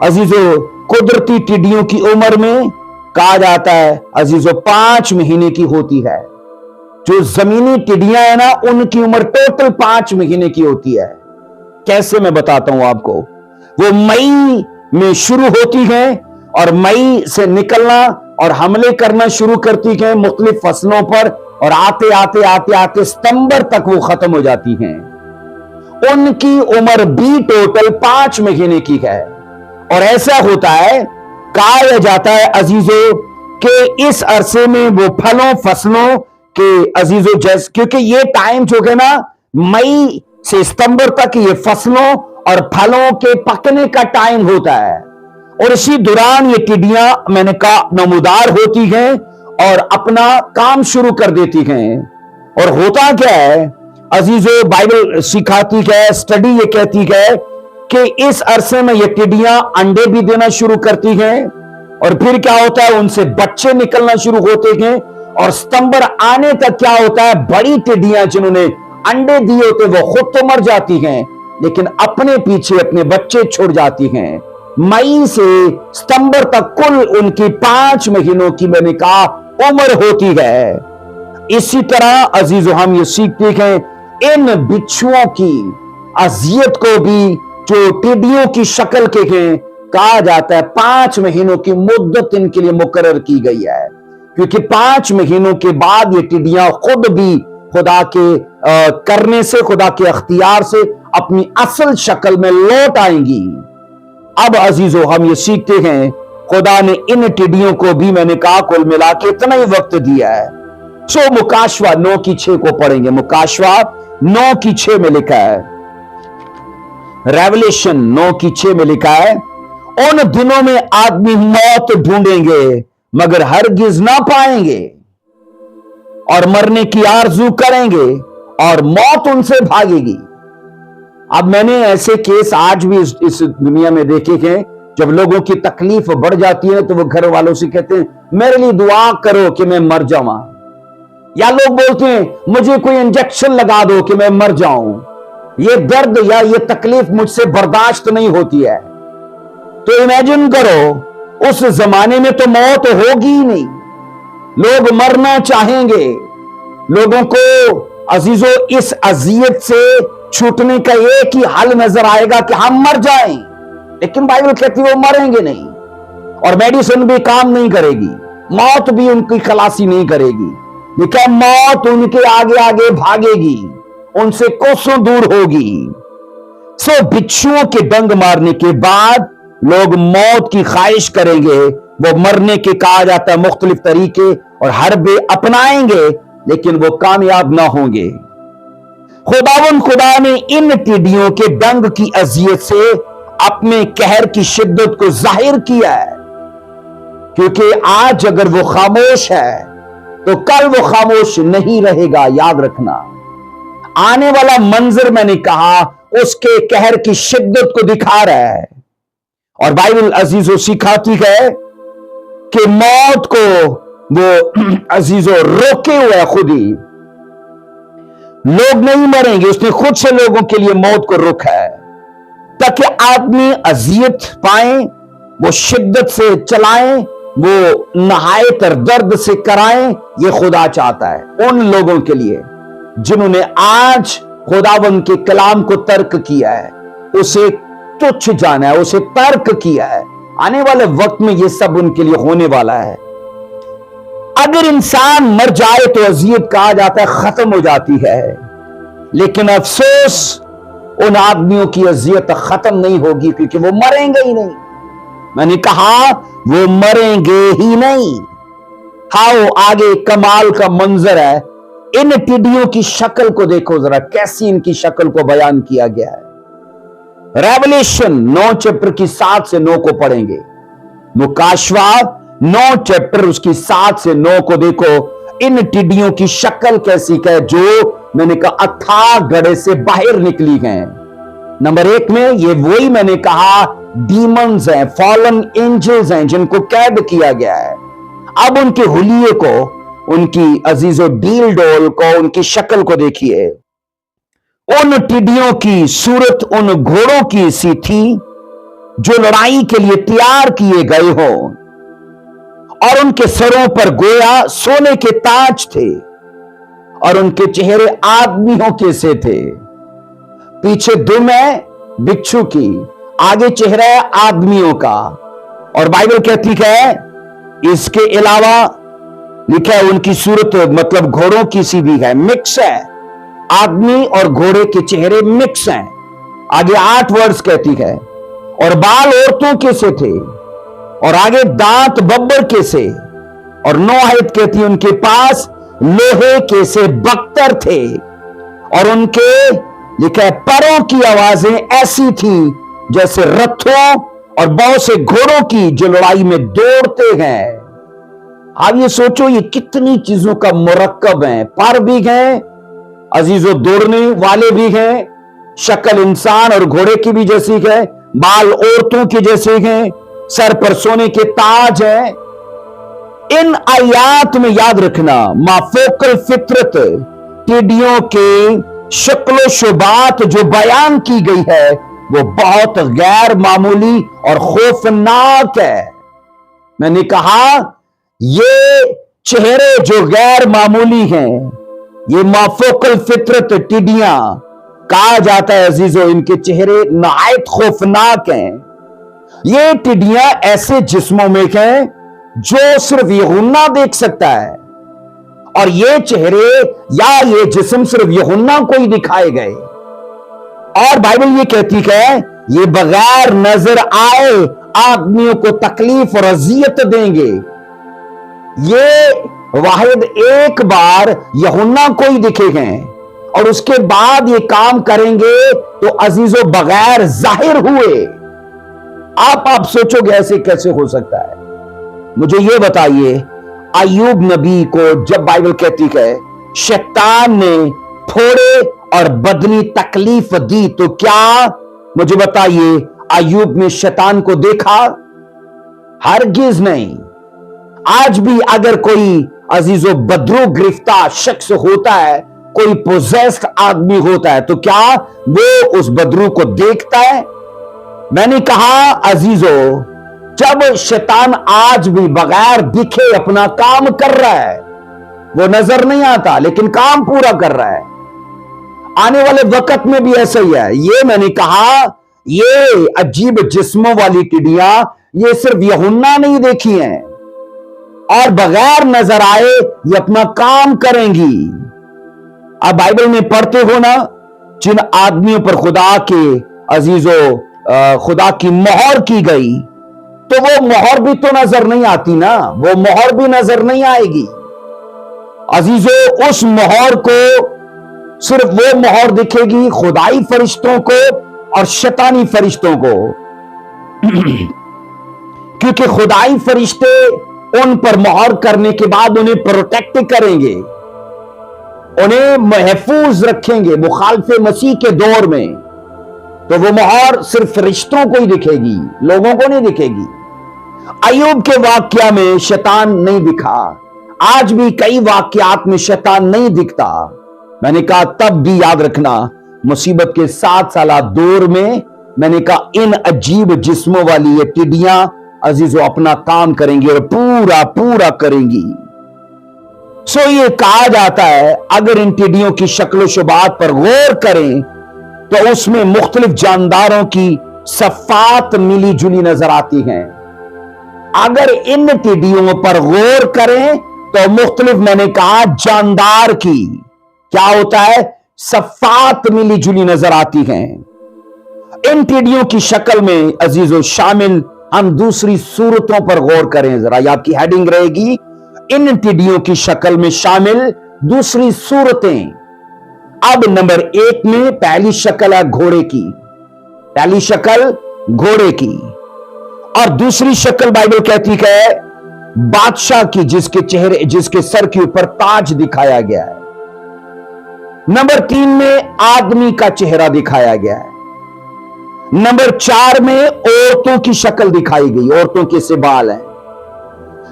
अजीजों, कुदरती टिड्डियों की उम्र में कहा जाता है अजीजों 5 महीने की होती है, जो जमीनी टिड्डियां हैं ना, उनकी उम्र टोटल 5 महीने की होती है। कैसे, मैं बताता हूं आपको। वो मई में शुरू होती हैं और मई से निकलना और हमले करना शुरू करती हैं मुख्तलिफ फसलों पर, और आते आते आते आते सितंबर तक वो खत्म हो जाती हैं। उनकी उम्र भी टोटल 5 महीने की है। और ऐसा होता है, कहा जाता है अजीजों कि इस अरसे में वो फलों फसलों के अजीजों जैसे, क्योंकि ये टाइम जो है ना, मई से सितंबर तक ये फसलों और फलों के पकने का टाइम होता है। और इसी दौरान ये टिड्डियां, मैंने कहा, नमूदार होती हैं और अपना काम शुरू कर देती हैं। और होता क्या है अजीजों, बाइबल सिखाती है, स्टडी ये कहती है कि इस अरसे में ये टिड्डियां अंडे भी देना शुरू करती हैं, और फिर क्या होता है, उनसे बच्चे निकलना शुरू होते हैं, और सितंबर आने तक क्या होता है, बड़ी टिड्डियां जिन्होंने अंडे दिए होते वो खुद तो मर जाती हैं, लेकिन अपने पीछे अपने बच्चे छोड़ जाती हैं। मई से सितंबर तक कुल उनकी 5 महीनों की, मैंने कहा, उम्र होती है। इसी तरह अजीजों हम ये सीखते हैं, इन बिच्छुओं की अजियत को भी जो टिड्डियों की शक्ल के हैं, कहा जाता है 5 महीनों की मुद्दत इनके लिए मुकर्रर की गई है, क्योंकि 5 महीनों के बाद ये टिड्डियां खुद भी खुदा के करने से, खुदा के अख्तियार से अपनी असल शक्ल में लौट आएंगी। अब अजीजों हम ये सीखते हैं, खुदा ने इन टिड्डियों को भी, मैंने कहा, कुल मिला के इतना ही वक्त दिया है। सो मुकाशवा 9:6 को पढ़ेंगे। मुकाशवा 9:6 में लिखा है, रेवलेशन 9:6 में लिखा है, उन दिनों में आदमी मौत ढूंढेंगे मगर हरगिज ना पाएंगे, और मरने की आरजू करेंगे और मौत उनसे भागेगी। अब मैंने ऐसे केस आज भी इस दुनिया में देखे हैं, जब लोगों की तकलीफ बढ़ जाती है तो वो घर वालों से कहते हैं, मेरे लिए दुआ करो कि मैं मर जाऊं, या लोग बोलते हैं मुझे कोई इंजेक्शन लगा दो कि मैं मर जाऊं, ये दर्द या ये तकलीफ मुझसे बर्दाश्त नहीं होती है। तो इमेजिन करो, उस जमाने में तो मौत होगी ही नहीं, लोग मरना चाहेंगे। लोगों को अजीजों इस अजियत से छूटने का एक ही हल नजर आएगा कि हम मर जाएं, लेकिन बाइबल कहती है वो मरेंगे नहीं, और मेडिसिन भी काम नहीं करेगी, मौत भी उनकी खलासी नहीं करेगी। लेकिन मौत उनके आगे आगे भागेगी, उनसे कोसों दूर होगी। सो बिच्छुओं के डंग मारने के बाद लोग मौत की ख्वाहिश करेंगे, वो मरने के, कहा जाता है, मुख्तलिफ तरीके और हरबे अपनाएंगे, लेकिन वो कामयाब ना होंगे। खुदा ने इन टिड्डियों के डंग की अजियत से अपने कहर की शिद्दत को जाहिर किया है, क्योंकि आज अगर वो खामोश है तो कल वो खामोश नहीं रहेगा। याद रखना, आने वाला मंजर, मैंने कहा, उसके कहर की शिद्दत को दिखा रहा है। और बाइबल अजीजों सिखाती है कि मौत को वो अजीजों रोके हुए है खुद ही। लोग नहीं मरेंगे, उसने खुद से लोगों के लिए मौत को रोका है, ताकि आदमी अजियत पाए, वो शिद्दत से चलाएं, वो नहायत दर्द से कराएं। ये खुदा चाहता है उन लोगों के लिए जिन्होंने आज खुदावंद के कलाम को तर्क किया है, उसे तुच्छ जाना है, उसे तर्क किया है। आने वाले वक्त में ये सब उनके लिए होने वाला है। अगर इंसान मर जाए तो अजियत, कहा जाता है, खत्म हो जाती है, लेकिन अफसोस उन आदमियों की अजियत खत्म नहीं होगी, क्योंकि वो मरेंगे ही नहीं। मैंने कहा वो मरेंगे ही नहीं। हाओ, आगे कमाल का मंजर है। इन टिड्डियों की शक्ल को देखो जरा, कैसी इनकी शक्ल को बयान किया गया है। रेवलेशन 9 चैप्टर की 7 से 9 को पढ़ेंगे। मुकाशवा 9 चैप्टर उसकी 7 से 9 को देखो। इन टिड्डियों की शक्ल कैसी है, जो मैंने कहा अथाह गड्ढे से बाहर निकली हैं। नंबर 1 में ये वही मैंने कहा डीमंस हैं, फॉलन एंजल्स हैं, जिनको कैद किया गया है। अब उनके हुलिये को, उनकी अजीजों डील डोल को, उनकी शक्ल को देखिए। उन टिड्डियों की सूरत उन घोड़ों की सी थी जो लड़ाई के लिए तैयार किए गए हों, और उनके सरों पर गोया सोने के ताज थे, और उनके चेहरे आदमियों के से थे। पीछे दुम है बिच्छू की, आगे चेहरा है आदमियों का। और बाइबल कहती है इसके अलावा लिखा है उनकी सूरत मतलब घोड़ों की सी भी है, मिक्स है, आदमी और घोड़े के चेहरे मिक्स हैं। आगे 8 वर्ड्स कहती है और बाल औरतों के से थे और आगे दांत बब्बर के से। और 9 आयत कहती उनके पास लोहे के से बख्तर थे और उनके लिखा है पैरों की आवाजें ऐसी थी जैसे रथों और बहुत से घोड़ों की जो लड़ाई में दौड़ते हैं। आप ये सोचो ये कितनी चीजों का मुरक्कब है। पर भी हैं अजीजों, दौड़ने वाले भी हैं, शक्ल इंसान और घोड़े की भी जैसी है, बाल औरतों के जैसे हैं, सर पर सोने के ताज हैं। इन आयात में याद रखना माफोकल फितरत टिड्डियों के शक्लो शुबात जो बयान की गई है वो बहुत गैर मामूली और खौफनाक है। मैंने कहा ये चेहरे जो गैर मामूली हैं, ये माफोकल फितरत टिड्डियां कहा जाता है अजीजों, इनके चेहरे नहायत खौफनाक हैं। ये टिड्डियां ऐसे जिस्मों में हैं जो सिर्फ यूहन्ना देख सकता है और ये चेहरे या ये जिस्म सिर्फ यूहन्ना को ही दिखाए गए। और बाइबल ये कहती है ये बगैर नजर आए आदमियों को तकलीफ और अजियत देंगे। ये वाहिद एक बार यूहन्ना को ही दिखे हैं और उसके बाद ये काम करेंगे तो अजीजों बगैर जाहिर हुए। आप सोचोगे ऐसे कैसे हो सकता है? मुझे ये बताइए, अय्यूब नबी को जब बाइबल कहती है शैतान ने थोड़े और बदनी तकलीफ दी, तो क्या मुझे बताइए अय्यूब ने शैतान को देखा? हरगिज नहीं। आज भी अगर कोई अजीजों बदरू गिरफ्तार शख्स होता है, कोई पोजेस्ड आदमी होता है, तो क्या वो उस बदरू को देखता है? मैंने कहा अजीजों जब शैतान आज भी बगैर दिखे अपना काम कर रहा है, वो नजर नहीं आता लेकिन काम पूरा कर रहा है। आने वाले वक्त में भी ऐसा ही है। ये मैंने कहा ये अजीब जिस्मों वाली टिड्डियां ये सिर्फ यूहन्ना नहीं देखी हैं और बगैर नजर आए ये अपना काम करेंगी। आप बाइबल में पढ़ते हो ना, जिन आदमियों पर खुदा के अजीजों खुदा की मोहर की गई, तो वो मोहर भी तो नजर नहीं आती ना, वो मोहर भी नजर नहीं आएगी। अजीजों उस मोहर को सिर्फ वो मोहर दिखेगी खुदाई फरिश्तों को और शैतानी फरिश्तों को क्योंकि खुदाई फरिश्ते उन पर मोहर करने के बाद उन्हें प्रोटेक्ट करेंगे, उन्हें महफूज रखेंगे मुखालफे मसीह के दौर में। तो वो मोहर सिर्फ फरिश्तों को ही दिखेगी, लोगों को नहीं दिखेगी। अय्यूब के वाक्या में शैतान नहीं दिखा, आज भी कई वाक्यात में शैतान नहीं दिखता। मैंने कहा तब भी याद रखना मुसीबत के 7 साल दौर में मैंने कहा इन अजीब जिस्मों वाली ये टिड्डियां अजीजों अपना काम करेंगी और पूरा पूरा करेंगी। सो ये कहा जाता है अगर इन टिड्डियों की शक्ल शुबात पर गौर करें तो उसमें मुख्तलिफ जानदारों की सफात मिली जुली नजर आती हैं। अगर इन टिड्डियों पर गौर करें तो मुख्तलिफ मैंने कहा जानदार की क्या होता है सफात मिली जुली नजर आती हैं। इन टिड्डियों की शक्ल में अजीजों शामिल हम दूसरी सूरतों पर गौर करें जरा, आपकी हेडिंग रहेगी इन टिड्डियों की शक्ल में शामिल दूसरी सूरतें। अब नंबर 1 में पहली शक्ल है घोड़े की, पहली शक्ल घोड़े की, और दूसरी शक्ल बाइबल कहती है बादशाह की जिसके सर के ऊपर ताज दिखाया गया है। नंबर 3 में आदमी का चेहरा दिखाया गया है। नंबर 4 में औरतों की शक्ल दिखाई गई, औरतों के से बाल हैं।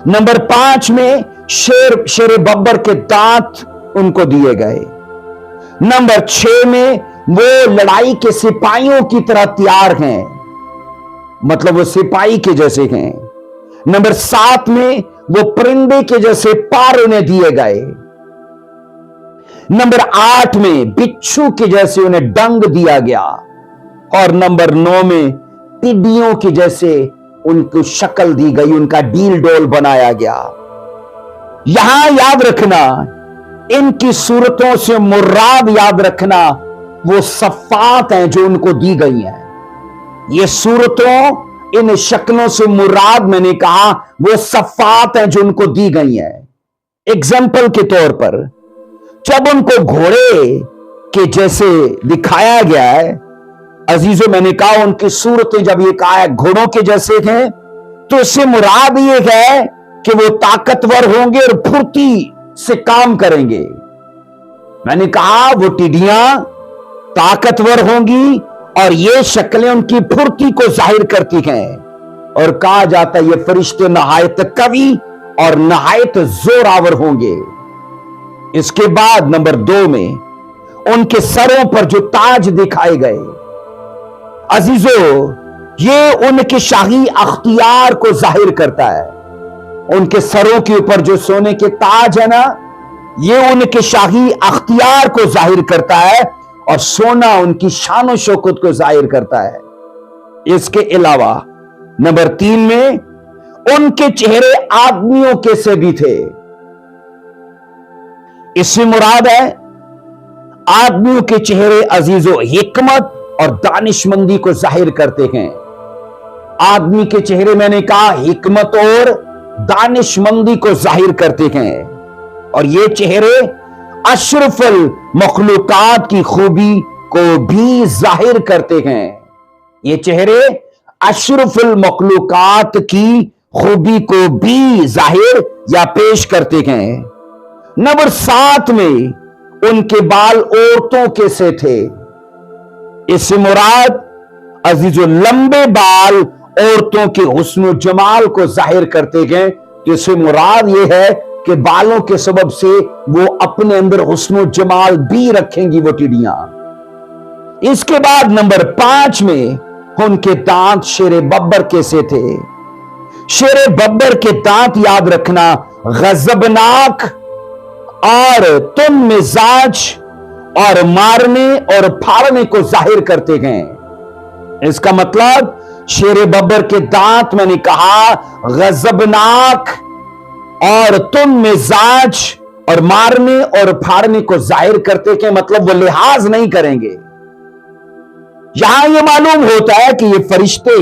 नंबर 5 में शेर बब्बर के दांत उनको दिए गए। नंबर 6 में वो लड़ाई के सिपाहियों की तरह तैयार हैं, मतलब वो सिपाही के जैसे हैं। नंबर 7 में वो परिंदे के जैसे पर उन्हें दिए गए। नंबर 8 में बिच्छू के जैसे उन्हें डंग दिया गया, और नंबर 9 में टिड्डियों के जैसे उनको शक्ल दी गई, उनका डील डोल बनाया गया। यहां याद रखना, इनकी सूरतों से मुराद याद रखना वो सफ़ात हैं जो उनको दी गई हैं। ये सूरतों, इन शक्लों से मुराद मैंने कहा वो सफ़ात हैं जो उनको दी गई हैं। एग्जाम्पल के तौर पर जब उनको घोड़े के जैसे दिखाया गया है, अजीजों मैंने कहा उनकी सूरतें जब ये कहा है घोड़ों के जैसे हैं, तो इससे मुराद ये है कि वो ताकतवर होंगे और फुर्ती से काम करेंगे। मैंने कहा वो टिड्डियां ताकतवर होंगी और ये शक्लें उनकी फुर्ती को जाहिर करती हैं, और कहा जाता है ये फरिश्ते नहायत कवि और नहायत जोरावर होंगे। इसके बाद नंबर 2 में उनके सरों पर जो ताज दिखाए गए, अजीजों ये उनके शाही अख्तियार को जाहिर करता है। उनके सरों के ऊपर जो सोने के ताज है ना, ये उनके शाही अख्तियार को जाहिर करता है, और सोना उनकी शान और शौकत को जाहिर करता है। इसके अलावा नंबर 3 में उनके चेहरे आदमियों के से भी थे। इससे मुराद है आदमियों के चेहरे अजीजों हिकमत और दानिशमंदी को जाहिर करते हैं। आदमी के चेहरे मैंने कहा हिकमत और दानिशमंदी को जाहिर करते हैं, और ये चेहरे अशरफुल मखलूकात की खूबी को भी जाहिर करते हैं। ये चेहरे अशरफुल मखलूकात की खूबी को भी जाहिर या पेश करते हैं। नंबर 7 में उनके बाल औरतों के से थे। इससे मुराद अजीजों लंबे बाल औरतों के हुस्न जमाल को जाहिर करते हैं। इससे मुराद यह है कि बालों के सबब से वो अपने अंदर हुस्न जमाल भी रखेंगी वो टिड्डियां। इसके बाद नंबर 5 में उनके दांत शेरे बब्बर के से थे। शेरे बब्बर के दांत याद रखना गजबनाक और तुम मिजाज और मारने और फाड़ने को जाहिर करते हैं। इसका मतलब शेरे बब्बर के दांत मैंने कहा गजबनाक और तुम मिजाज और मारने और फाड़ने को जाहिर करते हैं, मतलब वो लिहाज नहीं करेंगे। यहां यह मालूम होता है कि ये फरिश्ते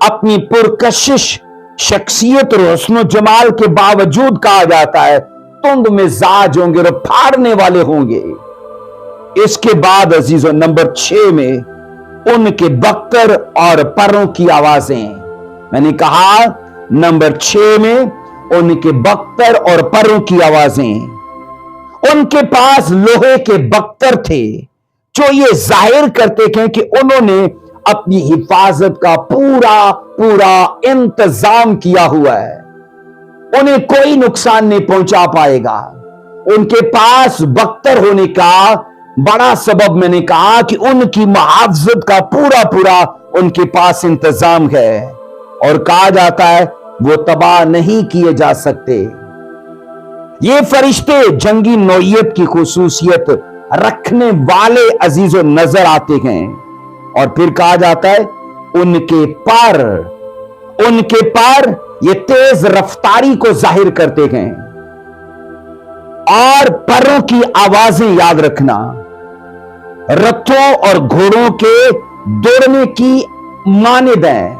अपनी पुरकशिश शख्सियत और हुस्न जमाल के बावजूद कहा जाता है तुंद मिजाज होंगे और फाड़ने वाले होंगे। इसके बाद अजीजों नंबर 6 में उनके बख्तर और परों की आवाजें। मैंने कहा नंबर 6 में उनके बख्तर और परों की आवाजें। उनके पास लोहे के बख्तर थे जो ये जाहिर करते थे कि उन्होंने अपनी हिफाजत का पूरा पूरा इंतजाम किया हुआ है, उन्हें कोई नुकसान नहीं पहुंचा पाएगा। उनके पास बख्तर होने का बड़ा सबब मैंने कहा कि उनकी मुहाफजत का पूरा पूरा उनके पास इंतजाम है, और कहा जाता है वो तबाह नहीं किए जा सकते। ये फरिश्ते जंगी नौइयत की खुसूसियत रखने वाले अजीजों नजर आते हैं। और फिर कहा जाता है उनके पर ये तेज रफ्तारी को जाहिर करते हैं, और परों की आवाजें याद रखना रथों और घोड़ों के दौड़ने की मानिद है।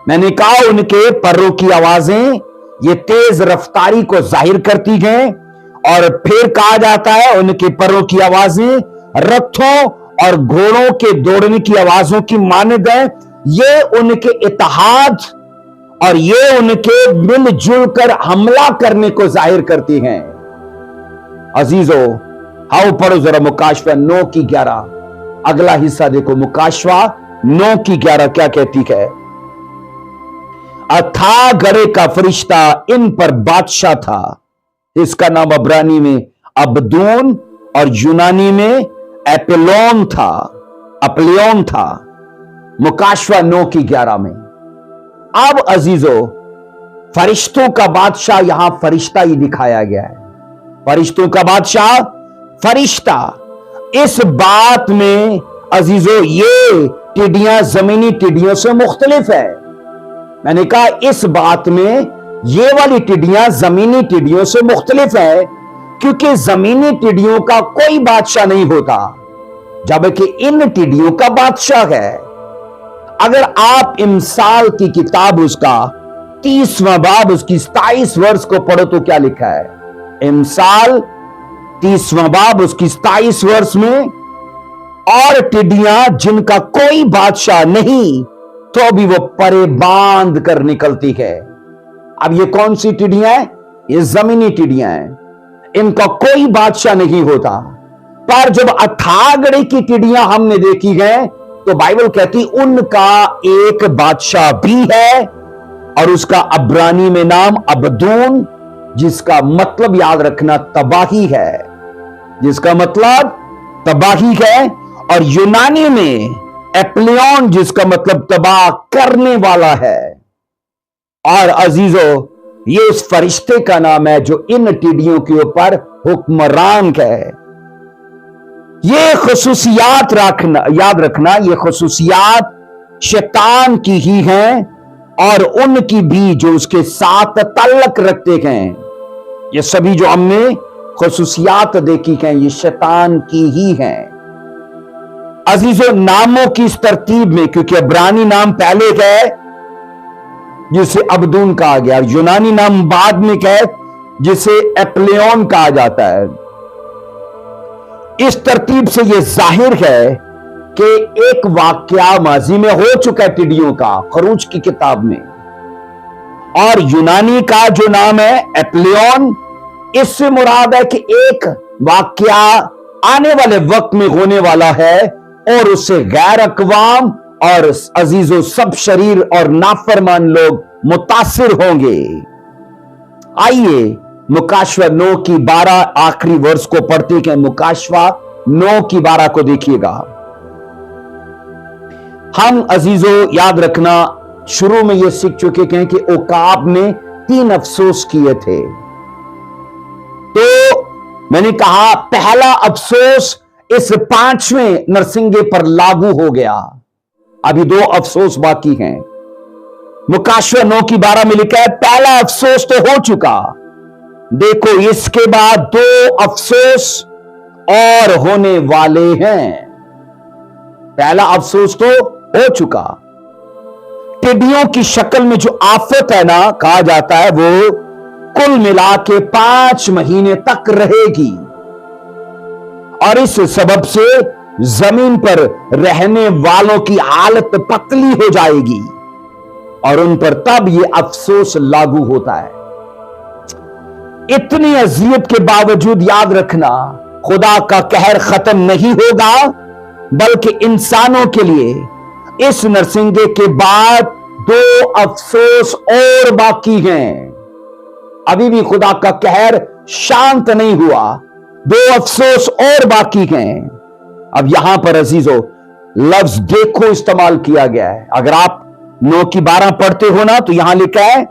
मैंने कहा उनके परों की आवाजें ये तेज रफ्तारी को जाहिर करती हैं, और फिर कहा जाता है उनके परों की आवाजें रथों और घोड़ों के दौड़ने की आवाजों की मानिद है। ये उनके इत्तेहाद और ये उनके मिलजुल कर हमला करने को जाहिर करती हैं। अजीजों आओ पढ़ो जरा मुकाशवा 9 की 11, अगला हिस्सा देखो। मुकाशवा 9 की 11 क्या कहती है? अथाह गड़े का फरिश्ता इन पर बादशाह था। इसका नाम अब्रानी में अबदून और यूनानी में एपेलोन था। मुकाशवा 9 की 11 में। अब अजीजों फरिश्तों का बादशाह यहां फरिश्ता ही दिखाया गया है। फरिश्तों का बादशाह फरिश्ता। इस बात में अजीजों ये टिड्डियां जमीनी टिड्डियों से मुख्तलिफ है। मैंने कहा इस बात में ये वाली टिड्डियां जमीनी टिड्डियों से मुख्तलिफ है, क्योंकि जमीनी टिड्डियों का कोई बादशाह नहीं होता, जबकि इन टिड्डियों का बादशाह है। अगर आप इमसाल की किताब उसका 30वां बाब उसकी 27 वर्ष को पढ़ो तो क्या लिखा है? इमसाल 30वां बाब उसकी 27 वर्ष में, और टिड्डियां जिनका कोई बादशाह नहीं तो भी वो परे बांध कर निकलती है। अब ये कौन सी टिड्डियां हैं? ये जमीनी टिड्डियां हैं, इनका कोई बादशाह नहीं होता। पर जब अथागड़े की टिड्डियां हमने देखी हैं तो बाइबल कहती उनका एक बादशाह भी है, और उसका अब्रानी में नाम अबदून, जिसका मतलब याद रखना तबाही है, जिसका मतलब तबाही है। और यूनानी में एप्लियन, जिसका मतलब तबाह करने वाला है। और अजीजों, ये उस फरिश्ते का नाम है जो इन टिड्डियों के ऊपर हुक्मरान है। ये खुसूसियात याद रखना, ये खुसूसियात शैतान की ही हैं, और उनकी भी जो उसके साथ तल्लक रखते हैं। ये सभी जो हमने खुसूसियात देखी हैं ये शैतान की ही हैं। अजीजों, नामों की इस तरतीब में, क्योंकि अब्रानी नाम पहले है जिसे अब्दून कहा गया, यूनानी नाम बाद में है जिसे एप्लियन कहा जाता है। इस तरतीब से यह जाहिर है कि एक वाकया माजी में हो चुका है टिड्डियों का, खरूज की किताब में, और यूनानी का जो नाम है एप्लियन, इससे मुराद है कि एक वाकया आने वाले वक्त में होने वाला है और उससे गैर अक़वाम और अजीजों सब शरीर और नाफरमान लोग मुतासिर होंगे। आइए मुकाशवा 9 की 12 आखिरी वर्ष को पढ़ते हैं। मुकाशवा 9 की 12 को देखिएगा। हम अजीजों याद रखना शुरू में यह सीख चुके हैं कि ओकाब ने 3 अफसोस किए थे। तो मैंने कहा पहला अफसोस इस 5वें नरसिंगे पर लागू हो गया, अभी 2 अफसोस बाकी हैं। मुकाशवा 9 की 12 में लिखा है पहला अफसोस तो हो चुका, देखो इसके बाद 2 अफसोस और होने वाले हैं। पहला अफसोस तो हो चुका। टिड्डियों की शक्ल में जो आफत है ना, कहा जाता है वो कुल मिला के 5 महीने तक रहेगी, और इस सबब से जमीन पर रहने वालों की हालत पतली हो जाएगी, और उन पर तब ये अफसोस लागू होता है। इतनी अजियत के बावजूद याद रखना खुदा का कहर खत्म नहीं होगा, बल्कि इंसानों के लिए इस नरसिंगे के बाद 2 अफसोस और बाकी हैं। अभी भी खुदा का कहर शांत नहीं हुआ, 2 अफसोस और बाकी हैं। अब यहां पर अजीजों लफ्ज देखो इस्तेमाल किया गया है। अगर आप 9 की 12 पढ़ते हो ना तो यहां लिखा है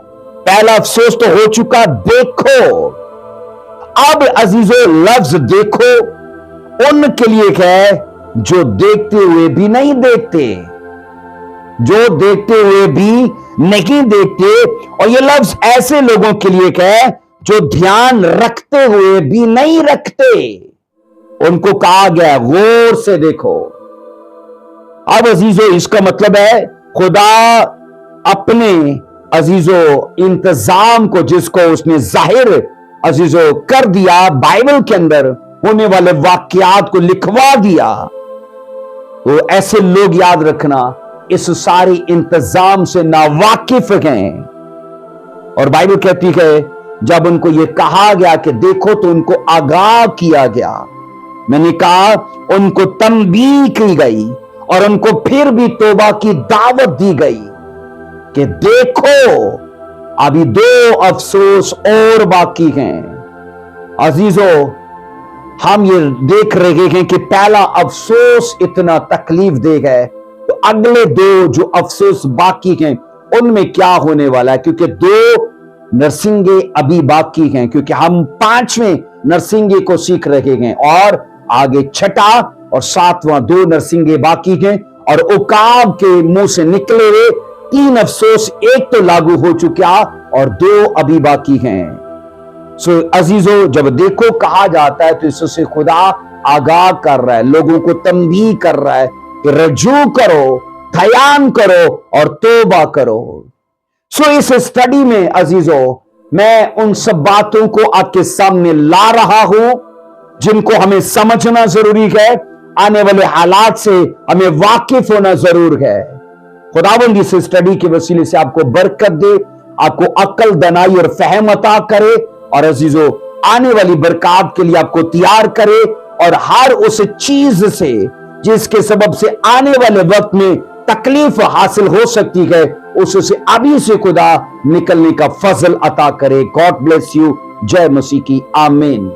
पहला अफसोस तो हो चुका, देखो। अब अजीजों लफ्ज देखो उनके लिए है जो देखते हुए भी नहीं देखते, जो देखते हुए भी नहीं देखते, और ये लफ्ज ऐसे लोगों के लिए है जो ध्यान रखते हुए भी नहीं रखते। उनको कहा गया गौर से देखो। अब अजीजों इसका मतलब है खुदा अपने अजीजों इंतजाम को, जिसको उसने जाहिर अजीजों कर दिया, बाइबल के अंदर होने वाले वाकयात को लिखवा दिया। तो ऐसे लोग याद रखना इस सारे इंतजाम से नावाकिफ हैं, और बाइबल कहती है जब उनको यह कहा गया कि देखो तो उनको आगाह किया गया। मैंने कहा उनको तंबीह की गई और उनको फिर भी तौबा की दावत दी गई कि देखो अभी 2 अफसोस और बाकी हैं। अजीजों हम ये देख रहे हैं कि पहला अफसोस इतना तकलीफ देगा है, तो अगले 2 जो अफसोस बाकी हैं उनमें क्या होने वाला है, क्योंकि 2 नरसिंगे अभी बाकी हैं, क्योंकि हम 5वें नरसिंगे को सीख रहे हैं और आगे 6ठा और 7वां 2 नरसिंगे बाकी हैं। और उकाब के मुंह से निकले हुए 3 अफसोस, एक तो लागू हो चुका और 2 अभी बाकी हैं। सो अजीजों, जब देखो कहा जाता है तो इससे खुदा आगाह कर रहा है, लोगों को तंबीह कर रहा है कि रजू करो, ध्यान करो और तौबा करो। सो इस स्टडी में अजीजों, मैं उन सब बातों को आपके सामने ला रहा हूं जिनको हमें समझना जरूरी है, आने वाले हालात से हमें वाकिफ होना जरूर है। खुदावंद इस स्टडी के वसीले से आपको बरकत दे, आपको अक्ल, दनाई और फहम अता करे और अजीजों आने वाली बरकत के लिए आपको तैयार करे और हर उस चीज से जिसके सबब से आने वाले वक्त में तकलीफ हासिल हो सकती है, उससे अभी से खुदा निकलने का फजल अता करे। God bless you. जय मसीह की आमीन।